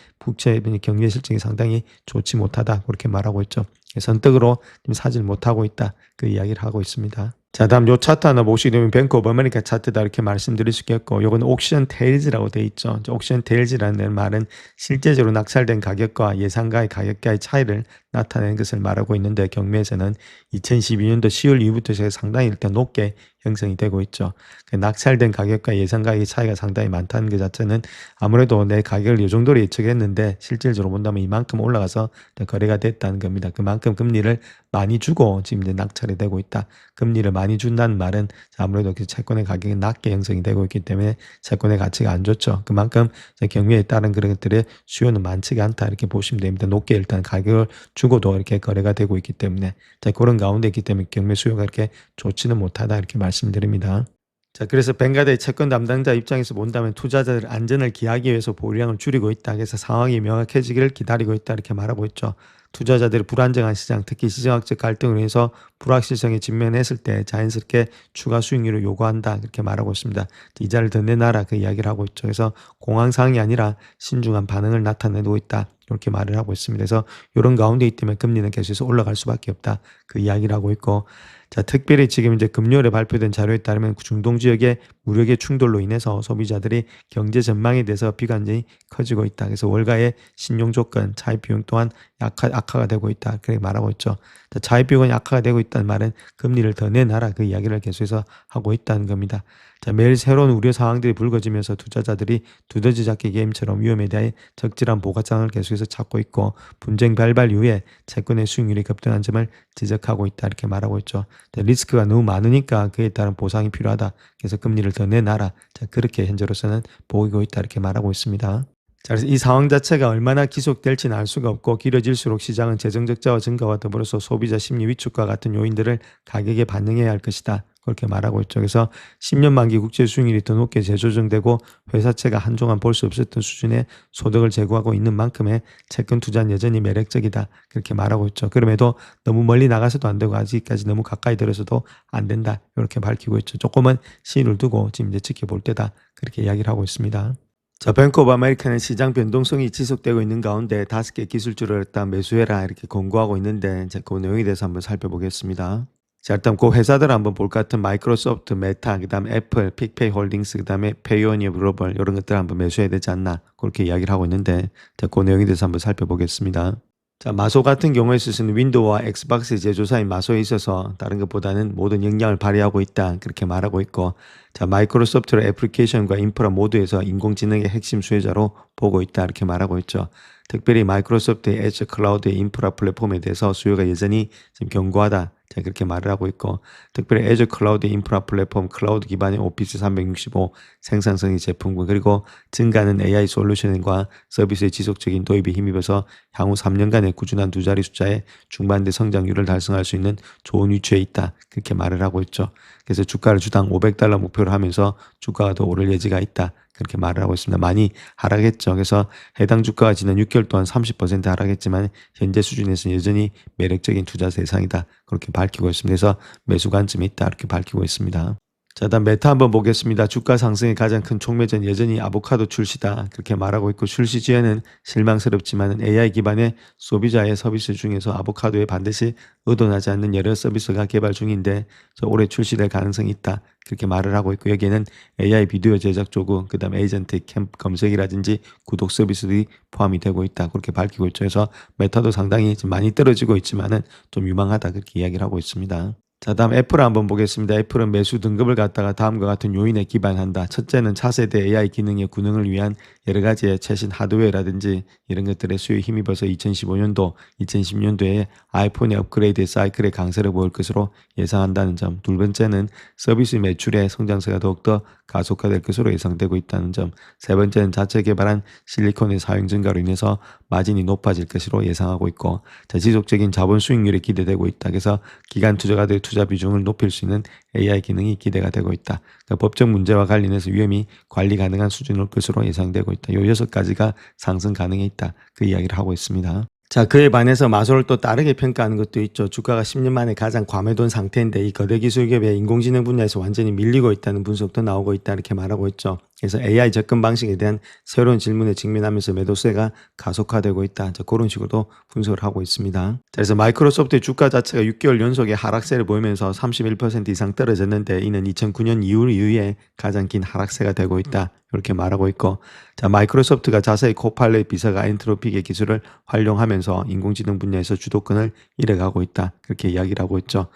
경제 실적이 상당히 좋지 못하다. 그렇게 말하고 있죠. 선뜻으로 지금 사질 못하고 있다. 그 이야기를 하고 있습니다. 자, 다음 요 차트 하나 보시게 되면 뱅크 오브 아메리카 차트다 이렇게 말씀드릴 수 있겠고 요건 옥션 테일즈라고 되어 있죠. 옥션 테일즈라는 말은 실제적으로 낙찰된 가격과 예상가의 가격과의 차이를 나타내는 것을 말하고 있는데 경매에서는 2012년도 10월 이후부터 상당히 일단 높게 형성이 되고 있죠. 낙찰된 가격과 예상가격의 차이가 상당히 많다는 것 자체는 아무래도 내 가격을 이 정도로 예측했는데 실질적으로 본다면 이만큼 올라가서 거래가 됐다는 겁니다. 그만큼 금리를 많이 주고 지금 이제 낙찰이 되고 있다. 금리를 많이 준다는 말은 아무래도 그 채권의 가격이 낮게 형성이 되고 있기 때문에 채권의 가치가 안 좋죠. 그만큼 경매에 따른 그런 것들의 수요는 많지가 않다 이렇게 보시면 됩니다. 높게 일단 가격을 주고도 이렇게 거래가 되고 있기 때문에 자, 그런 가운데 있기 때문에 경매 수요가 이렇게 좋지는 못하다 이렇게 말씀드립니다. 자, 그래서 뱅가드의 채권 담당자 입장에서 본다면 투자자들 안전을 기하기 위해서 보유량을 줄이고 있다. 그래서 상황이 명확해지기를 기다리고 있다 이렇게 말하고 있죠. 투자자들이 불안정한 시장, 특히 시장학적 갈등으로 인해서 불확실성에 직면했을 때 자연스럽게 추가 수익률을 요구한다 이렇게 말하고 있습니다. 이자를 더 내놔라 그 이야기를 하고 있죠. 그래서 공황 상황이 아니라 신중한 반응을 나타내고 있다 이렇게 말을 하고 있습니다. 그래서 이런 가운데 있다면 금리는 계속해서 올라갈 수밖에 없다 그 이야기를 하고 있고 자, 특별히 지금 이제 금요일에 발표된 자료에 따르면 중동 지역의 무력의 충돌로 인해서 소비자들이 경제 전망에 대해서 비관심이 커지고 있다. 그래서 월가의 신용 조건, 차입 비용 또한 악화가 되고 있다. 그렇게 말하고 있죠. 자, 차입 비용이 악화가 되고 있다는 말은 금리를 더 내놔라 그 이야기를 계속해서 하고 있다는 겁니다. 자, 매일 새로운 우려 상황들이 불거지면서 투자자들이 두더지 잡기 게임처럼 위험에 대해 적절한 보관장을 계속해서 찾고 있고 분쟁 발발 이후에 채권의 수익률이 급등한 점을 지적하고 있다 이렇게 말하고 있죠. 자, 리스크가 너무 많으니까 그에 따른 보상이 필요하다. 그래서 금리를 더 내놔라. 자, 그렇게 현재로서는 보이고 있다 이렇게 말하고 있습니다. 자, 그래서 이 상황 자체가 얼마나 지속될지는 알 수가 없고 길어질수록 시장은 재정 적자와 증가와 더불어서 소비자 심리 위축과 같은 요인들을 가격에 반영해야 할 것이다. 그렇게 말하고 있죠. 그래서 10년 만기 국채 수익률이 더 높게 재조정되고 회사채가 한동안 볼 수 없었던 수준의 소득을 제공하고 있는 만큼의 채권 투자는 여전히 매력적이다. 그렇게 말하고 있죠. 그럼에도 너무 멀리 나가서도 안 되고 아직까지 너무 가까이 들어서도 안 된다. 이렇게 밝히고 있죠. 조금은 시일을 두고 지금 이제 지켜볼 때다. 그렇게 이야기를 하고 있습니다. 자, 뱅크 오브 아메리카는 시장 변동성이 지속되고 있는 가운데 5개 기술주를 일단 매수해라 이렇게 권고하고 있는데 이제 그 내용에 대해서 한번 살펴보겠습니다. 자, 일단 그 회사들 한번 볼 것 같은 마이크로소프트, 메타, 그다음에 애플, 픽페이 홀딩스, 그다음에 페이오니어 글로벌 이런 것들 한번 매수해야 되지 않나 그렇게 이야기를 하고 있는데 자, 그 내용에 대해서 한번 살펴보겠습니다. 자, 마소 같은 경우에 있어서는 윈도우와 엑스박스 제조사인 마소에 있어서 다른 것보다는 모든 역량을 발휘하고 있다 그렇게 말하고 있고 자, 마이크로소프트를 애플리케이션과 인프라 모두에서 인공지능의 핵심 수혜자로 보고 있다 이렇게 말하고 있죠. 특별히 마이크로소프트의 에즈 클라우드의 인프라 플랫폼에 대해서 수요가 여전히 지금 견고하다. 자, 그렇게 말을 하고 있고, 특별히 애저 클라우드 인프라 플랫폼, 클라우드 기반의 오피스 365 생산성의 제품군, 그리고 증가하는 AI 솔루션과 서비스의 지속적인 도입에 힘입어서 향후 3년간의 꾸준한 두 자리 숫자의 중반대 성장률을 달성할 수 있는 좋은 위치에 있다. 그렇게 말을 하고 있죠. 그래서 주가를 주당 $500 목표로 하면서 주가가 더 오를 여지가 있다. 그렇게 말을 하고 있습니다. 많이 하락했죠. 그래서 해당 주가가 지난 6개월 동안 30% 하락했지만 현재 수준에서는 여전히 매력적인 투자 대상이다. 그렇게 밝히고 있습니다. 그래서 매수 관점이 있다. 이렇게 밝히고 있습니다. 자, 다음 메타 한번 보겠습니다. 주가 상승의 가장 큰 촉매전 여전히 아보카도 출시다. 그렇게 말하고 있고, 출시 지에는 실망스럽지만 AI 기반의 소비자의 서비스 중에서 아보카도에 반드시 의존하지 않는 여러 서비스가 개발 중인데 올해 출시될 가능성이 있다. 그렇게 말을 하고 있고, 여기에는 AI 비디오 제작 도구, 그다음 에이전트 캠 검색이라든지 구독 서비스들이 포함이 되고 있다. 그렇게 밝히고 있죠. 그래서 메타도 상당히 좀 많이 떨어지고 있지만은 좀 유망하다. 그렇게 이야기를 하고 있습니다. 자, 다음 애플 한번 보겠습니다. 애플은 매수 등급을 갖다가 다음과 같은 요인에 기반한다. 첫째는 차세대 AI 기능의 군응을 위한 여러 가지의 최신 하드웨어라든지 이런 것들의 수요에 힘입어서 2015년도, 2010년도에 아이폰의 업그레이드 사이클의 강세를 보일 것으로 예상한다는 점. 두 번째는 서비스 매출의 성장세가 더욱더 가속화될 것으로 예상되고 있다는 점. 세 번째는 자체 개발한 실리콘의 사용 증가로 인해서 마진이 높아질 것으로 예상하고 있고, 자, 지속적인 자본 수익률이 기대되고 있다. 그래서 기관 투자가들의 투자 비중을 높일 수 있는 AI 기능이 기대가 되고 있다. 그러니까 법적 문제와 관련해서 위험이 관리 가능한 수준일 것으로 예상되고 있다. 요 6가지가 상승 가능해 있다. 그 이야기를 하고 있습니다. 자, 그에 반해서 마소를 또 다르게 평가하는 것도 있죠. 주가가 10년 만에 가장 과매도한 상태인데 이 거대 기술 기업의 인공지능 분야에서 완전히 밀리고 있다는 분석도 나오고 있다. 이렇게 말하고 있죠. 그래서 AI 접근 방식에 대한 새로운 질문에 직면하면서 매도세가 가속화되고 있다. 자, 그런 식으로 분석을 하고 있습니다. 자, 그래서 마이크로소프트의 주가 자체가 6개월 연속의 하락세를 보이면서 31% 이상 떨어졌는데 이는 2009년 이후에 가장 긴 하락세가 되고 있다. 이렇게 말하고 있고, 자, 마이크로소프트가 자사의 코파일럿 비서가 엔트로픽의 기술을 활용하면서 인공지능 분야에서 주도권을 잃어가고 있다. 그렇게 이야기를 하고 있죠.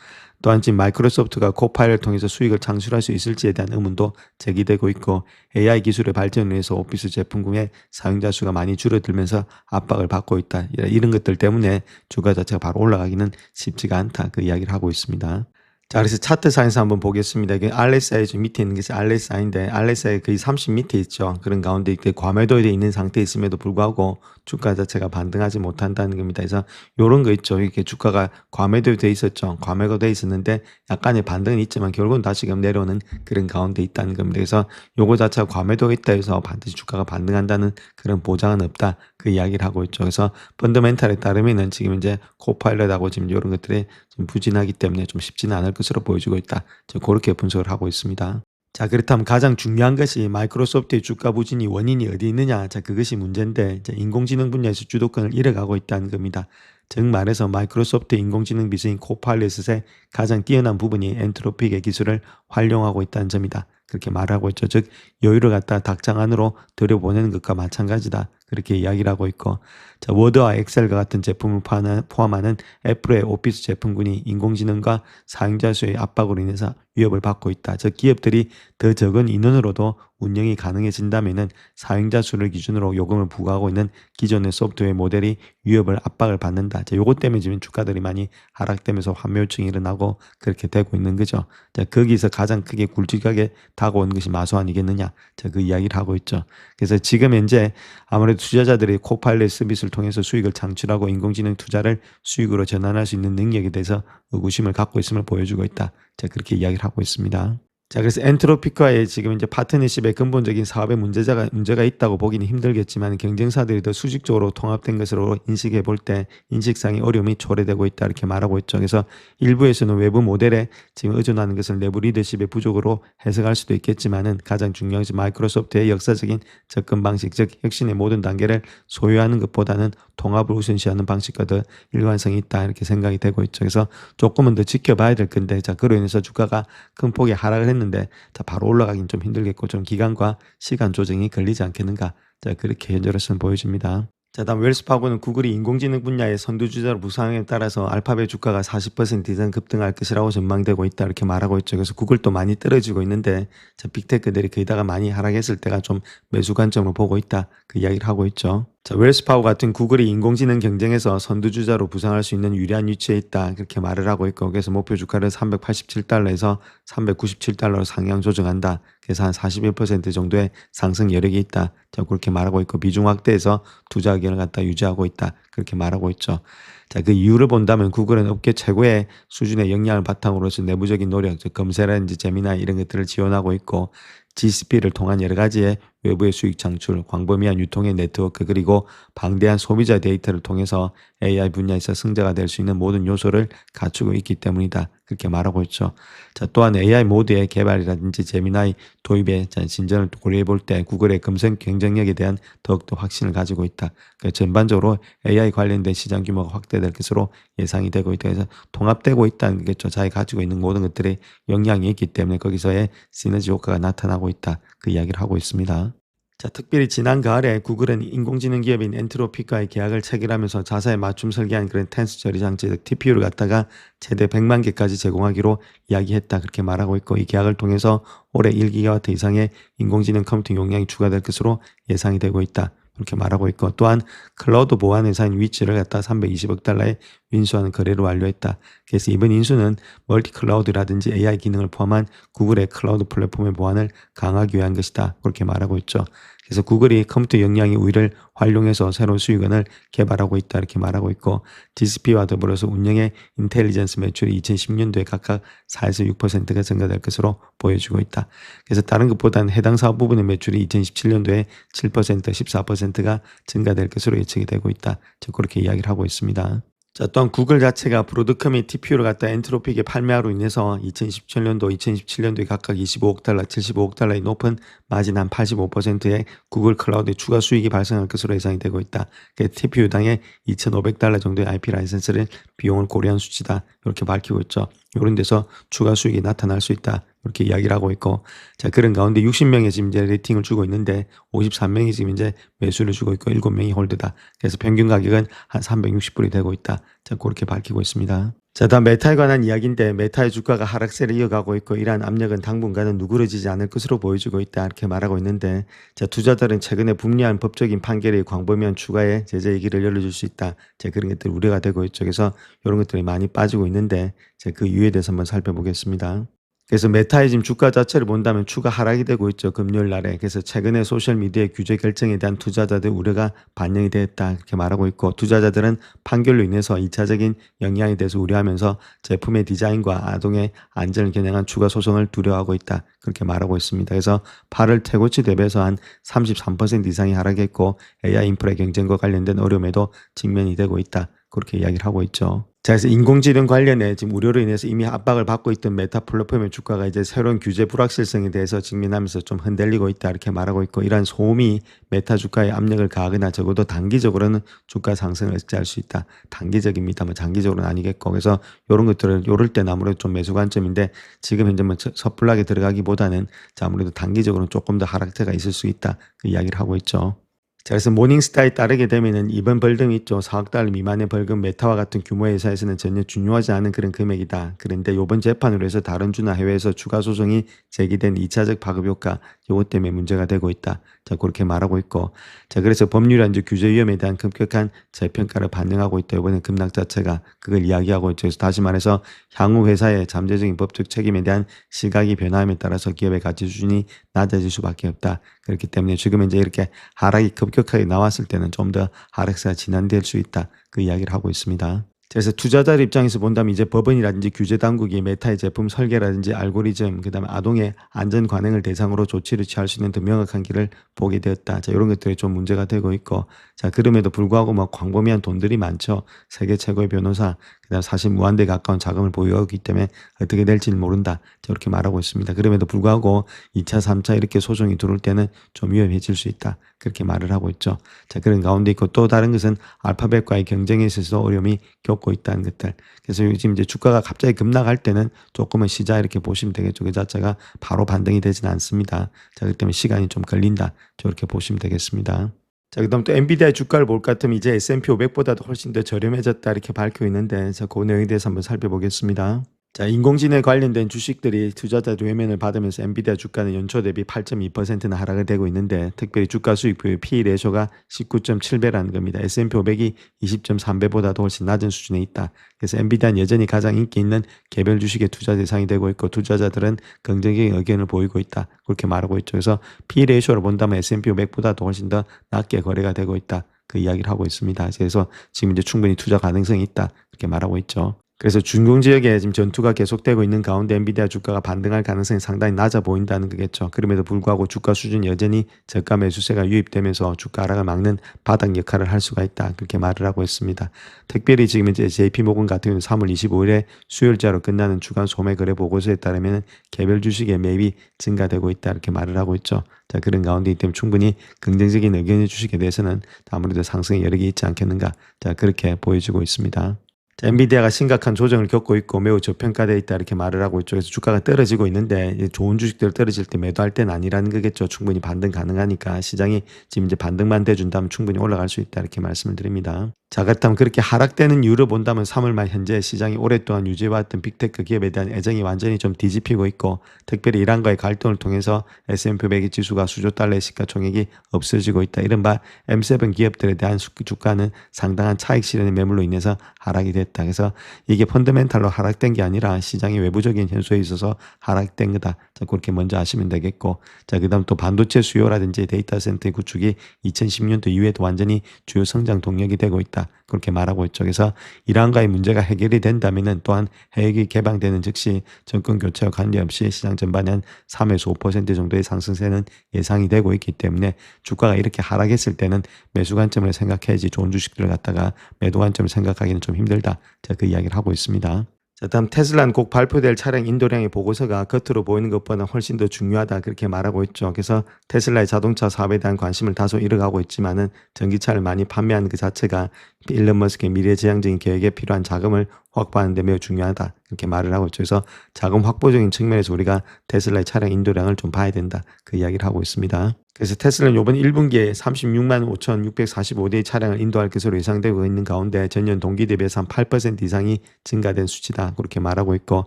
또한 지금 마이크로소프트가 코파일럿을 통해서 수익을 창출할 수 있을지에 대한 의문도 제기되고 있고, AI 기술의 발전을 위해서 오피스 제품군의 사용자 수가 많이 줄어들면서 압박을 받고 있다. 이런 것들 때문에 주가 자체가 바로 올라가기는 쉽지가 않다. 그 이야기를 하고 있습니다. 자, 그래서 차트상에서 한번 보겠습니다. 이게 RSI 좀 밑에 있는 것이 RSI인데 RSI 거의 30 밑에 있죠. 그런 가운데 이렇게 과매도에 있는 상태에 있음에도 불구하고 주가 자체가 반등하지 못한다는 겁니다. 그래서 요런 거 있죠. 이렇게 주가가 과매도돼 있었죠. 과매도돼 있었는데 약간의 반등은 있지만 결국은 다시금 내려오는 그런 가운데 있다는 겁니다. 그래서 요거 자체가 과매도가 있다 해서 반드시 주가가 반등한다는 그런 보장은 없다. 그 이야기를 하고 있죠. 그래서 펀더멘탈에 따르면은 지금 이제 코파일럿하고 지금 이런 것들이 좀 부진하기 때문에 좀 쉽지는 않을 것으로 보여지고 있다. 그렇게 분석을 하고 있습니다. 자, 그렇다면 가장 중요한 것이 마이크로소프트의 주가 부진이 원인이 어디 있느냐. 자, 그것이 문제인데 인공지능 분야에서 주도권을 잃어가고 있다는 겁니다. 즉 말해서 마이크로소프트 인공지능 비서인 코파일럿의 가장 뛰어난 부분이 엔트로픽의 기술을 활용하고 있다는 점이다. 그렇게 말하고 있죠. 즉 여유를 갖다 닭장 안으로 들여보내는 것과 마찬가지다. 그렇게 이야기를 하고 있고, 자, 워드와 엑셀과 같은 제품을 포함하는 애플의 오피스 제품군이 인공지능과 사용자 수의 압박으로 인해서 위협을 받고 있다. 즉 기업들이 더 적은 인원으로도 운영이 가능해진다면은 사용자 수를 기준으로 요금을 부과하고 있는 기존의 소프트웨어 모델이 위협을 압박을 받는다. 자, 요것 때문에 지금 주가들이 많이 하락되면서 환매요청이 일어나고 그렇게 되고 있는 거죠. 자, 거기서 가장 크게 굵직하게 다가오는 것이 마소 아니겠느냐. 자, 그 이야기를 하고 있죠. 그래서 지금 현재 아무래도 투자자들이 코파일럿 서비스를 통해서 수익을 창출하고 인공지능 투자를 수익으로 전환할 수 있는 능력에 대해서 의구심을 갖고 있음을 보여주고 있다. 자, 그렇게 이야기를 하고 있습니다. 자, 그래서 엔트로픽과의 지금 이제 파트너십의 근본적인 사업에 문제가 있다고 보기는 힘들겠지만 경쟁사들이 더 수직적으로 통합된 것으로 인식해 볼 때 인식상의 어려움이 초래되고 있다. 이렇게 말하고 있죠. 그래서 일부에서는 외부 모델에 지금 의존하는 것을 내부 리더십의 부족으로 해석할 수도 있겠지만은 가장 중요한 것이 마이크로소프트의 역사적인 접근 방식, 즉 혁신의 모든 단계를 소유하는 것보다는 통합을 우선시하는 방식과 더 일관성이 있다. 이렇게 생각이 되고 있죠. 그래서 조금은 더 지켜봐야 될 건데, 자, 그로 인해서 주가가 큰 폭의 하락을 했는데 자, 바로 올라가긴 좀 힘들겠고 좀 기간과 시간 조정이 걸리지 않겠는가. 자, 그렇게 현재로서는 보여집니다. 자, 다음 웰스파고는 구글이 인공지능 분야의 선두주자로 부상에 따라서 알파벳 주가가 40% 이상 급등할 것이라고 전망되고 있다. 이렇게 말하고 있죠. 그래서 구글도 많이 떨어지고 있는데 자, 빅테크들이 거기다가 많이 하락했을 때가 좀 매수 관점으로 보고 있다. 그 이야기를 하고 있죠. 자, 웰스파고 같은 구글이 인공지능 경쟁에서 선두주자로 부상할 수 있는 유리한 위치에 있다. 그렇게 말을 하고 있고, 그래서 목표 주가를 387달러에서 397달러로 상향 조정한다. 그래서 한 41% 정도의 상승 여력이 있다. 자, 그렇게 말하고 있고, 비중 확대해서 투자 의견을 갖다 유지하고 있다. 그렇게 말하고 있죠. 자, 그 이유를 본다면 구글은 업계 최고의 수준의 역량을 바탕으로 해서 내부적인 노력, 즉 검색이라든지 제미나이 이런 것들을 지원하고 있고, GCP를 통한 여러 가지의 외부의 수익 창출, 광범위한 유통의 네트워크, 그리고 방대한 소비자 데이터를 통해서 AI 분야에서 승자가 될 수 있는 모든 요소를 갖추고 있기 때문이다. 그렇게 말하고 있죠. 자, 또한 AI 모드의 개발이라든지 제미나이 도입의 진전을 고려해 볼 때 구글의 검색 경쟁력에 대한 더욱더 확신을 가지고 있다. 그러니까 전반적으로 AI 관련된 시장 규모가 확대될 것으로 예상이 되고 있다. 그래서 통합되고 있다는 거겠죠. 자기가 가지고 있는 모든 것들이 영향이 있기 때문에 거기서의 시너지 효과가 나타나고 있다. 그 이야기를 하고 있습니다. 자, 특별히 지난 가을에 구글은 인공지능 기업인 엔트로피카의 계약을 체결하면서 자사에 맞춤 설계한 그런 텐스 처리 장치, 즉 TPU를 갖다가 최대 100만 개까지 제공하기로 이야기했다. 그렇게 말하고 있고, 이 계약을 통해서 올해 1기가와트 이상의 인공지능 컴퓨팅 용량이 추가될 것으로 예상이 되고 있다. 그렇게 말하고 있고, 또한 클라우드 보안 회사인 위치를 갖다 320억 달러에 인수하는 거래를 완료했다. 그래서 이번 인수는 멀티 클라우드라든지 AI 기능을 포함한 구글의 클라우드 플랫폼의 보안을 강화하기 위한 것이다. 그렇게 말하고 있죠. 그래서 구글이 컴퓨터 역량의 우위를 활용해서 새로운 수익원을 개발하고 있다. 이렇게 말하고 있고, GCP와 더불어서 운영의 인텔리전스 매출이 2010년도에 각각 4에서 6%가 증가될 것으로 보여지고 있다. 그래서 다른 것보다는 해당 사업 부분의 매출이 2017년도에 7%, 14%가 증가될 것으로 예측이 되고 있다. 즉 그렇게 이야기를 하고 있습니다. 자, 또한 구글 자체가 브로드컴이 TPU를 갖다 엔트로픽에 판매하로 인해서 2017년도, 2017년도에 각각 25억 달러, 75억 달러의 높은 마진 한 85%의 구글 클라우드의 추가 수익이 발생할 것으로 예상이 되고 있다. 그 TPU당에 2,500달러 정도의 IP 라이센스를 비용을 고려한 수치다. 이렇게 밝히고 있죠. 이런 데서 추가 수익이 나타날 수 있다. 이렇게 이야기를 하고 있고, 자, 그런 가운데 60명이 지금 이제 레이팅을 주고 있는데 53명이 지금 이제 매수를 주고 있고 7명이 홀드다. 그래서 평균 가격은 한 360불이 되고 있다. 자, 그렇게 밝히고 있습니다. 자, 다음 메타에 관한 이야기인데, 메타의 주가가 하락세를 이어가고 있고 이러한 압력은 당분간은 누그러지지 않을 것으로 보여지고 있다. 이렇게 말하고 있는데, 자, 투자들은 최근에 불리한 법적인 판결이 광범위한 추가의 제재 얘기를 열어줄 수 있다. 자, 그런 것들 우려가 되고 있죠. 그래서 이런 것들이 많이 빠지고 있는데, 자, 그 이유에 대해서 한번 살펴보겠습니다. 그래서 메타의 지금 주가 자체를 본다면 추가 하락이 되고 있죠. 금요일 날에. 그래서 최근에 소셜미디어 규제 결정에 대한 투자자들 우려가 반영이 됐다. 이렇게 말하고 있고, 투자자들은 판결로 인해서 2차적인 영향에 대해서 우려하면서 제품의 디자인과 아동의 안전을 겨냥한 추가 소송을 두려워하고 있다. 그렇게 말하고 있습니다. 그래서 8월 최고치 대비해서 한 33% 이상이 하락했고, AI 인프라 경쟁과 관련된 어려움에도 직면이 되고 있다. 그렇게 이야기를 하고 있죠. 자, 그래서 인공지능 관련해 지금 우려로 인해서 이미 압박을 받고 있던 메타 플랫폼의 주가가 이제 새로운 규제 불확실성에 대해서 직면하면서 좀 흔들리고 있다. 이렇게 말하고 있고, 이러한 소음이 메타 주가에 압력을 가하거나 적어도 단기적으로는 주가 상승을 억제할 수 있다. 단기적입니다만 장기적으로는 아니겠고, 그래서 이런 것들을 요럴 때는 아무래도 좀 매수 관점인데, 지금 현재 뭐 섣불하게 들어가기보다는 아무래도 단기적으로는 조금 더 하락세가 있을 수 있다. 그 이야기를 하고 있죠. 자, 그래서 모닝스타에 따르게 되면은 이번 벌금이 있죠. 4억 달러 미만의 벌금, 메타와 같은 규모의 회사에서는 전혀 중요하지 않은 그런 금액이다. 그런데 이번 재판으로 해서 다른 주나 해외에서 추가 소송이 제기된 2차적 파급 효과, 요것 때문에 문제가 되고 있다. 자, 그렇게 말하고 있고, 자, 그래서 법률안지 규제 위험에 대한 급격한 재평가를 반영하고 있다. 이번에 급락 자체가 그걸 이야기하고 있죠. 그래서 다시 말해서 향후 회사의 잠재적인 법적 책임에 대한 시각이 변화함에 따라서 기업의 가치 수준이 낮아질 수밖에 없다. 그렇기 때문에 지금 이제 이렇게 하락이 급격하게 나왔을 때는 좀 더 하락세가 진행될 수 있다. 그 이야기를 하고 있습니다. 그래서 투자자들 입장에서 본다면 이제 법원이라든지 규제 당국이 메타의 제품 설계라든지 알고리즘, 그다음에 아동의 안전 관행을 대상으로 조치를 취할 수 있는 더 명확한 길을 보게 되었다. 자, 이런 것들이 좀 문제가 되고 있고, 자, 그럼에도 불구하고 뭐 광범위한 돈들이 많죠. 세계 최고의 변호사, 그다음 사실 무한대에 가까운 자금을 보유하고 있기 때문에 어떻게 될지는 모른다. 저렇게 말하고 있습니다. 그럼에도 불구하고 2차, 3차 이렇게 소송이 들어올 때는 좀 위험해질 수 있다. 그렇게 말을 하고 있죠. 자, 그런 가운데 있고, 또 다른 것은 알파벳과의 경쟁에 있어서 어려움이 겪고 있다는 것들. 그래서 요즘 이제 주가가 갑자기 급락할 때는 조금은 쉬자 이렇게 보시면 되겠죠. 그 자체가 바로 반등이 되지는 않습니다. 자, 그렇기 때문에 시간이 좀 걸린다. 저렇게 보시면 되겠습니다. 자, 그다음 또 엔비디아의 주가를 볼 것 같으면 이제 S&P 500보다도 훨씬 더 저렴해졌다 이렇게 밝히고 있는데, 자, 그 내용에 대해서 한번 살펴보겠습니다. 자, 인공지능 관련된 주식들이 투자자 외면을 받으면서 엔비디아 주가는 연초 대비 8.2%나 하락을 되고 있는데 특별히 주가 수익 비율 P/E 레이쇼가 19.7배라는 겁니다. S&P 500이 20.3배보다도 훨씬 낮은 수준에 있다. 그래서 엔비디아는 여전히 가장 인기 있는 개별 주식의 투자 대상이 되고 있고 투자자들은 긍정적인 의견을 보이고 있다. 그렇게 말하고 있죠. 그래서 P/E 레이쇼를 본다면 S&P 500보다도 훨씬 더 낮게 거래가 되고 있다. 그 이야기를 하고 있습니다. 그래서 지금 이제 충분히 투자 가능성이 있다. 그렇게 말하고 있죠. 그래서 중동 지역에 지금 전투가 계속되고 있는 가운데 엔비디아 주가가 반등할 가능성이 상당히 낮아 보인다는 거겠죠. 그럼에도 불구하고 주가 수준이 여전히 저가 매수세가 유입되면서 주가 하락을 막는 바닥 역할을 할 수가 있다. 그렇게 말을 하고 있습니다. 특별히 지금 이제 JP모건 같은 경우는 3월 25일에 수요일자로 끝나는 주간 소매 거래 보고서에 따르면 개별 주식의 매입이 증가되고 있다. 이렇게 말을 하고 있죠. 자, 그런 가운데이기 때문에 충분히 긍정적인 의견의 주식에 대해서는 아무래도 상승의 여력이 있지 않겠는가. 자, 그렇게 보여지고 있습니다. 자, 엔비디아가 심각한 조정을 겪고 있고 매우 저평가되어 있다 이렇게 말을 하고 있죠. 그래서 주가가 떨어지고 있는데 좋은 주식들 떨어질 때 매도할 때는 아니라는 거겠죠. 충분히 반등 가능하니까 시장이 지금 이제 반등만 돼준다면 충분히 올라갈 수 있다 이렇게 말씀을 드립니다. 자, 그렇다면 그렇게 하락되는 이유를 본다면 3월 말 현재 시장이 오랫동안 유지해왔던 빅테크 기업에 대한 애정이 완전히 좀 뒤집히고 있고 특별히 이란과의 갈등을 통해서 S&P 500 지수가 수조 달러의 시가총액이 없어지고 있다. 이른바 M7 기업들에 대한 주가는 상당한 차익 실현의 매물로 인해서 하락이 됐다. 그래서 이게 펀더멘탈로 하락된 게 아니라 시장의 외부적인 현수에 있어서 하락된 거다. 자, 그렇게 먼저 아시면 되겠고 자, 그다음 또 반도체 수요라든지 데이터 센터의 구축이 2010년도 이후에도 완전히 주요 성장 동력이 되고 있다. 그렇게 말하고 있죠. 그래서 이란과의 문제가 해결이 된다면은 또한 해역이 개방되는 즉시 정권 교체와 관계없이 시장 전반에 3에서 5% 정도의 상승세는 예상이 되고 있기 때문에 주가가 이렇게 하락했을 때는 매수 관점을 생각해야지 좋은 주식들을 갖다가 매도 관점을 생각하기는 좀 힘들다. 제가 그 이야기를 하고 있습니다. 자, 다음 테슬라는 곧 발표될 차량 인도량의 보고서가 겉으로 보이는 것보다 훨씬 더 중요하다 그렇게 말하고 있죠. 그래서 테슬라의 자동차 사업에 대한 관심을 다소 잃어가고 있지만은 전기차를 많이 판매하는 그 자체가 일론 머스크의 미래지향적인 계획에 필요한 자금을 확보하는 데 매우 중요하다 이렇게 말을 하고 있죠. 그래서 자금 확보적인 측면에서 우리가 테슬라의 차량 인도량을 좀 봐야 된다 그 이야기를 하고 있습니다. 그래서 테슬라는 이번 1분기에 36만 5,645대의 차량을 인도할 것으로 예상되고 있는 가운데 전년 동기 대비해서 한 8% 이상이 증가된 수치다. 그렇게 말하고 있고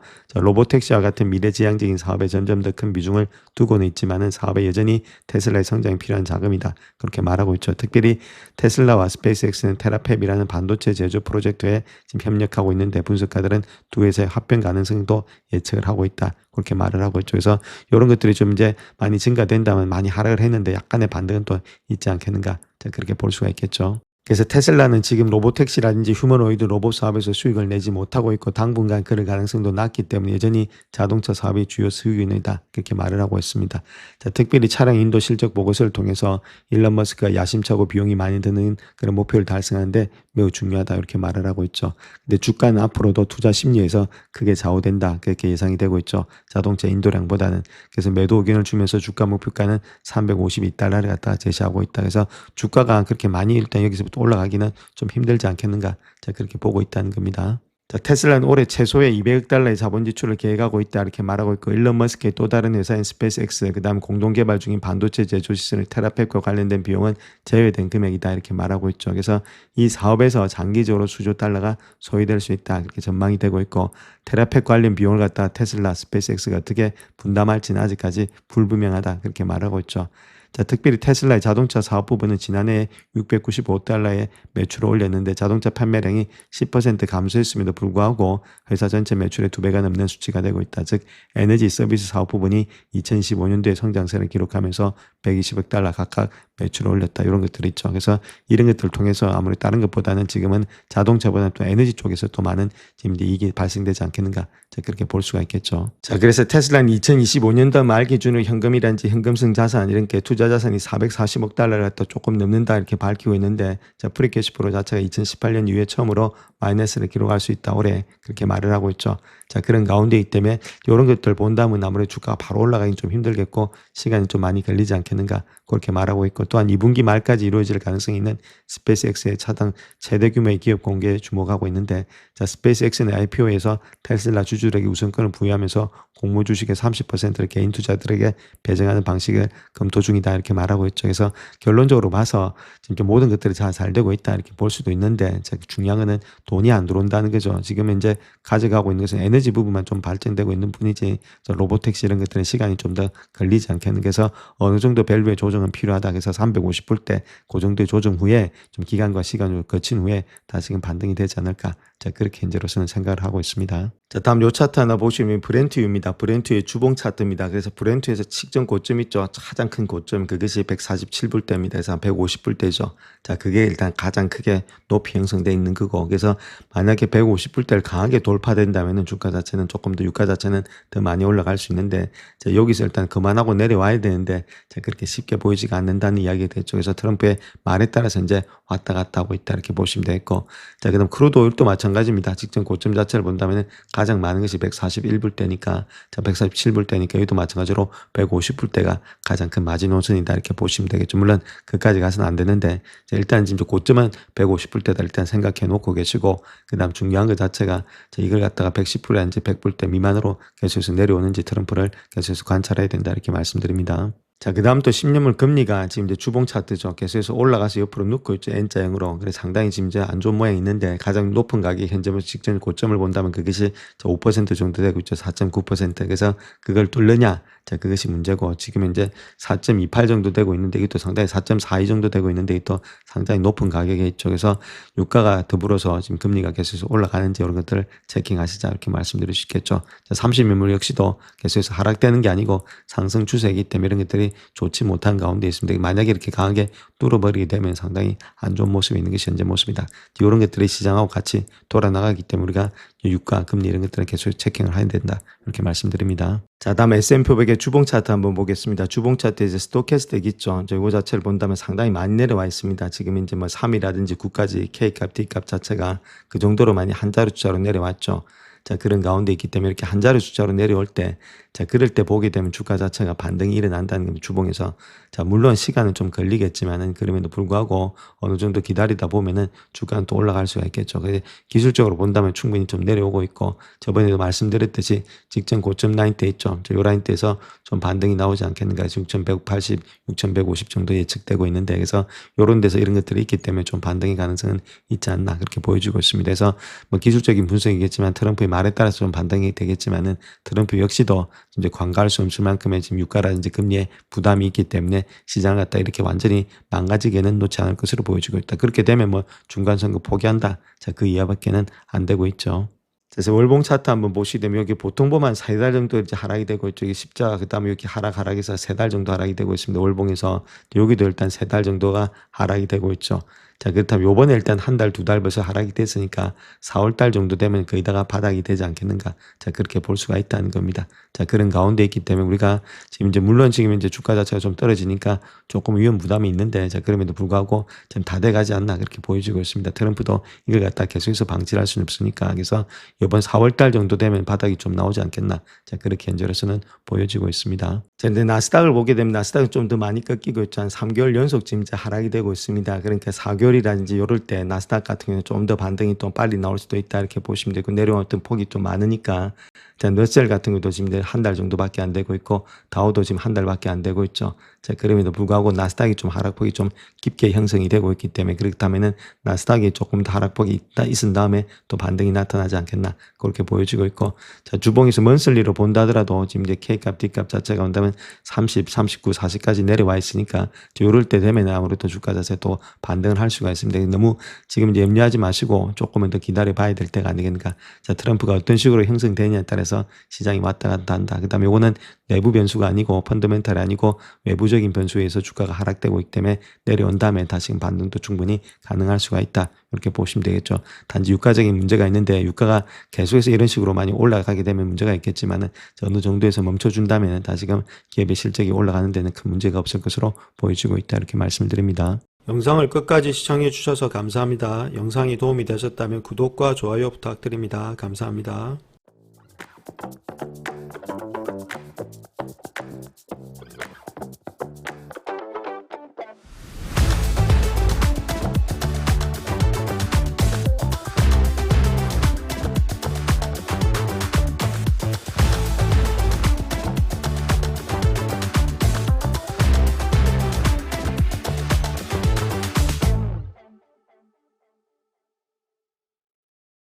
로보택시와 같은 미래지향적인 사업에 점점 더 큰 비중을 두고는 있지만은 사업에 여전히 테슬라의 성장이 필요한 자금이다. 그렇게 말하고 있죠. 특별히 테슬라와 스페이스X는 테라팹이라는 반도체 제조 프로젝트에 지금 협력하고 있는데 분석가들은 두 회사의 합병 가능성도 예측을 하고 있다. 그렇게 말을 하고 있죠. 그래서 이런 것들이 좀 이제 많이 증가된다면 많이 하락을 했는데 약간의 반등은 또 있지 않겠는가. 자, 그렇게 볼 수가 있겠죠. 그래서 테슬라는 지금 로보택시라든지 휴머노이드 로봇 사업에서 수익을 내지 못하고 있고 당분간 그럴 가능성도 낮기 때문에 여전히 자동차 사업이 주요 수익원이다. 그렇게 말을 하고 있습니다. 자, 특별히 차량 인도 실적 보고서를 통해서 일론 머스크가 야심차고 비용이 많이 드는 그런 목표를 달성하는데 매우 중요하다. 이렇게 말을 하고 있죠. 근데 주가는 앞으로도 투자 심리에서 크게 좌우된다. 그렇게 예상이 되고 있죠. 자동차 인도량보다는. 그래서 매도 의견을 주면서 주가 목표가는 352달러를 갖다가 제시하고 있다. 그래서 주가가 그렇게 많이 일단 여기서부터 올라가기는 좀 힘들지 않겠는가. 자, 그렇게 보고 있다는 겁니다. 자, 테슬라는 올해 최소의 200억 달러의 자본 지출을 계획하고 있다 이렇게 말하고 있고 일론 머스크의 또 다른 회사인 스페이스X 그다음 공동 개발 중인 반도체 제조 시설 테라팹과 관련된 비용은 제외된 금액이다 이렇게 말하고 있죠. 그래서 이 사업에서 장기적으로 수조 달러가 소요될 수 있다 이렇게 전망이 되고 있고 테라팹 관련 비용을 갖다 테슬라 스페이스X가 어떻게 분담할지는 아직까지 불분명하다 그렇게 말하고 있죠. 자, 특별히 테슬라의 자동차 사업 부분은 지난해 695달러의 매출을 올렸는데 자동차 판매량이 10% 감소했음에도 불구하고 회사 전체 매출의 2배가 넘는 수치가 되고 있다. 즉 에너지 서비스 사업 부분이 2015년도에 성장세를 기록하면서 120억 달러 각각 매출을 올렸다. 이런 것들이 있죠. 그래서 이런 것들을 통해서 아무리 다른 것보다는 지금은 자동차보다는 또 에너지 쪽에서 또 많은 지금 이익이 발생되지 않겠는가. 자, 그렇게 볼 수가 있겠죠. 자, 그래서 테슬라는 2025년도 말 기준으로 현금이란지 현금성 자산 이런 게 투자 자산이 440억 달러를 갖다 조금 넘는다 이렇게 밝히고 있는데 자, 프리캐시플로 자체가 2018년 이후에 처음으로 마이너스를 기록할 수 있다. 올해 그렇게 말을 하고 있죠. 자, 그런 가운데이기 때문에 이런 것들 본다면 아무래도 주가가 바로 올라가긴 좀 힘들겠고 시간이 좀 많이 걸리지 않겠는가 그렇게 말하고 있고 또한 2분기 말까지 이루어질 가능성이 있는 스페이스X의 차등 최대 규모의 기업 공개에 주목하고 있는데 자, 스페이스X는 IPO에서 테슬라 주주들에게 우선권을 부여하면서 공모 주식의 30%를 개인 투자들에게 배정하는 방식을 검토 중이다 이렇게 말하고 있죠. 그래서 결론적으로 봐서 지금 모든 것들이 잘 되고 있다 이렇게 볼 수도 있는데 중요한 거는 돈이 안 들어온다는 거죠. 지금 이제 가져가고 있는 것은 에너지 부분만 좀 발전되고 있는 뿐이지 로보택시 이런 것들은 시간이 좀 더 걸리지 않겠는. 그래서 어느 정도 밸류의 조정은 필요하다. 그래서 350불대 그 정도의 조정 후에 좀 기간과 시간을 거친 후에 다시금 반등이 되지 않을까. 자, 그렇게 현재로서는 생각을 하고 있습니다. 자, 다음 요 차트 하나 보시면 브렌트유입니다. 브렌트유의 주봉 차트입니다. 그래서 브렌트유에서 직전 고점 있죠. 가장 큰 고점 그것이 147불대입니다. 그래서 한 150불대죠. 자, 그게 일단 가장 크게 높이 형성되어 있는 거고, 그래서 만약에 150불대를 강하게 돌파된다면은 주가 자체는 조금 더 유가 자체는 더 많이 올라갈 수 있는데, 자, 여기서 일단 그만하고 내려와야 되는데, 자, 그렇게 쉽게 보이지가 않는다는 이야기가 됐죠. 그래서 트럼프의 말에 따라서 이제 왔다 갔다 하고 있다 이렇게 보시면 되겠고, 자, 그다음 크루드 오일도 마찬가지입니다. 직전 고점 자체를 본다면은 가장 많은 것이 141불대니까, 자, 147불대니까 여기도 마찬가지로 150불대가 가장 큰 마지노선이다 이렇게 보시면 되겠죠. 물론 그까지 가서는 안 되는데, 자, 일단 지금 고점은 150불대다 일단 생각해 놓고 계시고, 그다음 중요한 것 자체가 자, 이걸 갖다가 110불인지 100불대 미만으로 계속해서 내려오는지 트럼프를 계속해서 관찰해야 된다 이렇게 말씀드립니다. 자, 그 다음 또 10년물 금리가 지금 이제 주봉 차트죠. 계속해서 올라가서 옆으로 눕고 있죠. N자형으로. 그래서 상당히 지금 이제 안 좋은 모양이 있는데 가장 높은 가격이 현재 직전 고점을 본다면 그것이 5% 정도 되고 있죠. 4.9%. 그래서 그걸 뚫느냐. 자, 그것이 문제고 지금 이제 4.28 정도 되고 있는데 이게 또 상당히 4.42 정도 되고 있는데 이게 또 상당히 높은 가격에 있죠. 그래서 유가가 더불어서 지금 금리가 계속해서 올라가는지 이런 것들을 체킹하시자 이렇게 말씀드릴 수 있겠죠. 자, 30년물 역시도 계속해서 하락되는 게 아니고 상승 추세이기 때문에 이런 것들이 좋지 못한 가운데 있습니다. 만약에 이렇게 강하게 뚫어버리게 되면 상당히 안 좋은 모습이 있는 것이 현재 모습이다. 이런 것들이 시장하고 같이 돌아나가기 때문에 우리가 유가, 금리 이런 것들은 계속 체킹을 해야 된다. 이렇게 말씀드립니다. 자, 다음 S&P 500의 주봉 차트 한번 보겠습니다. 주봉 차트에 이제 스토캐스틱 있죠. 이거 자체를 본다면 상당히 많이 내려와 있습니다. 지금 이제 뭐 3이라든지 9까지 K값, D값 자체가 그 정도로 많이 한자로 숫자로 내려왔죠. 자, 그런 가운데 있기 때문에 이렇게 한자리 숫자로 내려올 때, 자, 그럴 때 보게 되면 주가 자체가 반등이 일어난다는 겁니다. 주봉에서. 자, 물론 시간은 좀 걸리겠지만은 그럼에도 불구하고 어느 정도 기다리다 보면은 주가는 또 올라갈 수가 있겠죠. 그래서 기술적으로 본다면 충분히 좀 내려오고 있고, 저번에도 말씀드렸듯이 직전 고점 라인 때 있죠. 요 라인 때에서 좀 반등이 나오지 않겠는가. 6,180, 6,150 정도 예측되고 있는데, 그래서 요런 데서 이런 것들이 있기 때문에 좀 반등의 가능성은 있지 않나 그렇게 보여주고 있습니다. 그래서 뭐 기술적인 분석이겠지만 트럼프의 말에 따라서 좀 반등이 되겠지만은 트럼프 역시도 이제 관가할 수 없을 만큼의 지금 유가라든지 금리에 부담이 있기 때문에 시장을 갖다 이렇게 완전히 망가지게는 놓지 않을 것으로 보여지고 있다. 그렇게 되면 뭐 중간 선거 포기한다. 자, 그 이하밖에는 안 되고 있죠. 그래서 월봉 차트 한번 보시게 되면 여기 보통 보면 3달 정도 이제 하락이 되고 있죠. 이게 십자, 그 다음에 여기 하락해서 3달 정도 하락이 되고 있습니다. 월봉에서 여기도 일단 3달 정도가 하락이 되고 있죠. 자, 그렇다면 요번에 일단 한 달, 2달 벌써 하락이 됐으니까 4월달 정도 되면 거의다가 바닥이 되지 않겠는가. 자, 그렇게 볼 수가 있다는 겁니다. 자, 그런 가운데 있기 때문에 우리가 지금 이제 물론 지금 이제 주가 자체가 좀 떨어지니까 조금 위험 부담이 있는데, 자, 그럼에도 불구하고 지금 다 돼가지 않나 그렇게 보여지고 있습니다. 트럼프도 이걸 갖다 계속해서 방치를 할 수는 없으니까. 그래서 이번 4월달 정도 되면 바닥이 좀 나오지 않겠나. 자, 그렇게 현재로서는 보여지고 있습니다. 자, 근데 나스닥을 보게 되면 나스닥은 좀 더 많이 꺾이고 있죠. 한 3개월 연속 지금 이제 하락이 되고 있습니다. 그러니까 4개월이라든지 이럴 때 나스닥 같은 경우는 좀 더 반등이 또 빨리 나올 수도 있다 이렇게 보시면 되고, 내려왔던 폭이 좀 많으니까. 자, 너셀 같은 것도 지금 한 달 정도밖에 안 되고 있고, 다우도 지금 한 달밖에 안 되고 있죠. 자, 그럼에도 불구하고 나스닥이 좀 하락폭이 좀 깊게 형성이 되고 있기 때문에, 그렇다면은 나스닥이 조금 더 하락폭이 있은 다음에 또 반등이 나타나지 않겠나 그렇게 보여지고 있고, 자, 주봉에서 먼슬리로 본다 하더라도 지금 이제 K값, D값 자체가 온다면 30, 39, 40까지 내려와 있으니까 이럴 때 되면 아무래도 주가 자체 또 반등을 할 수가 있습니다. 너무 지금 이제 염려하지 마시고 조금은 더 기다려 봐야 될 때가 아니겠는가. 자, 트럼프가 어떤 식으로 형성되느냐에 따라서 시장이 왔다 갔다 한다. 그 다음에 이거는 내부 변수가 아니고 펀더멘탈이 아니고 외부적인 변수에 의해서 주가가 하락되고 있기 때문에 내려온 다음에 다시 반등도 충분히 가능할 수가 있다. 이렇게 보시면 되겠죠. 단지 유가적인 문제가 있는데 유가가 계속해서 이런 식으로 많이 올라가게 되면 문제가 있겠지만은 어느 정도에서 멈춰준다면 다시금 기업의 실적이 올라가는 데는 큰 문제가 없을 것으로 보여지고 있다. 이렇게 말씀을 드립니다. 영상을 끝까지 시청해 주셔서 감사합니다. 영상이 도움이 되셨다면 구독과 좋아요 부탁드립니다. 감사합니다.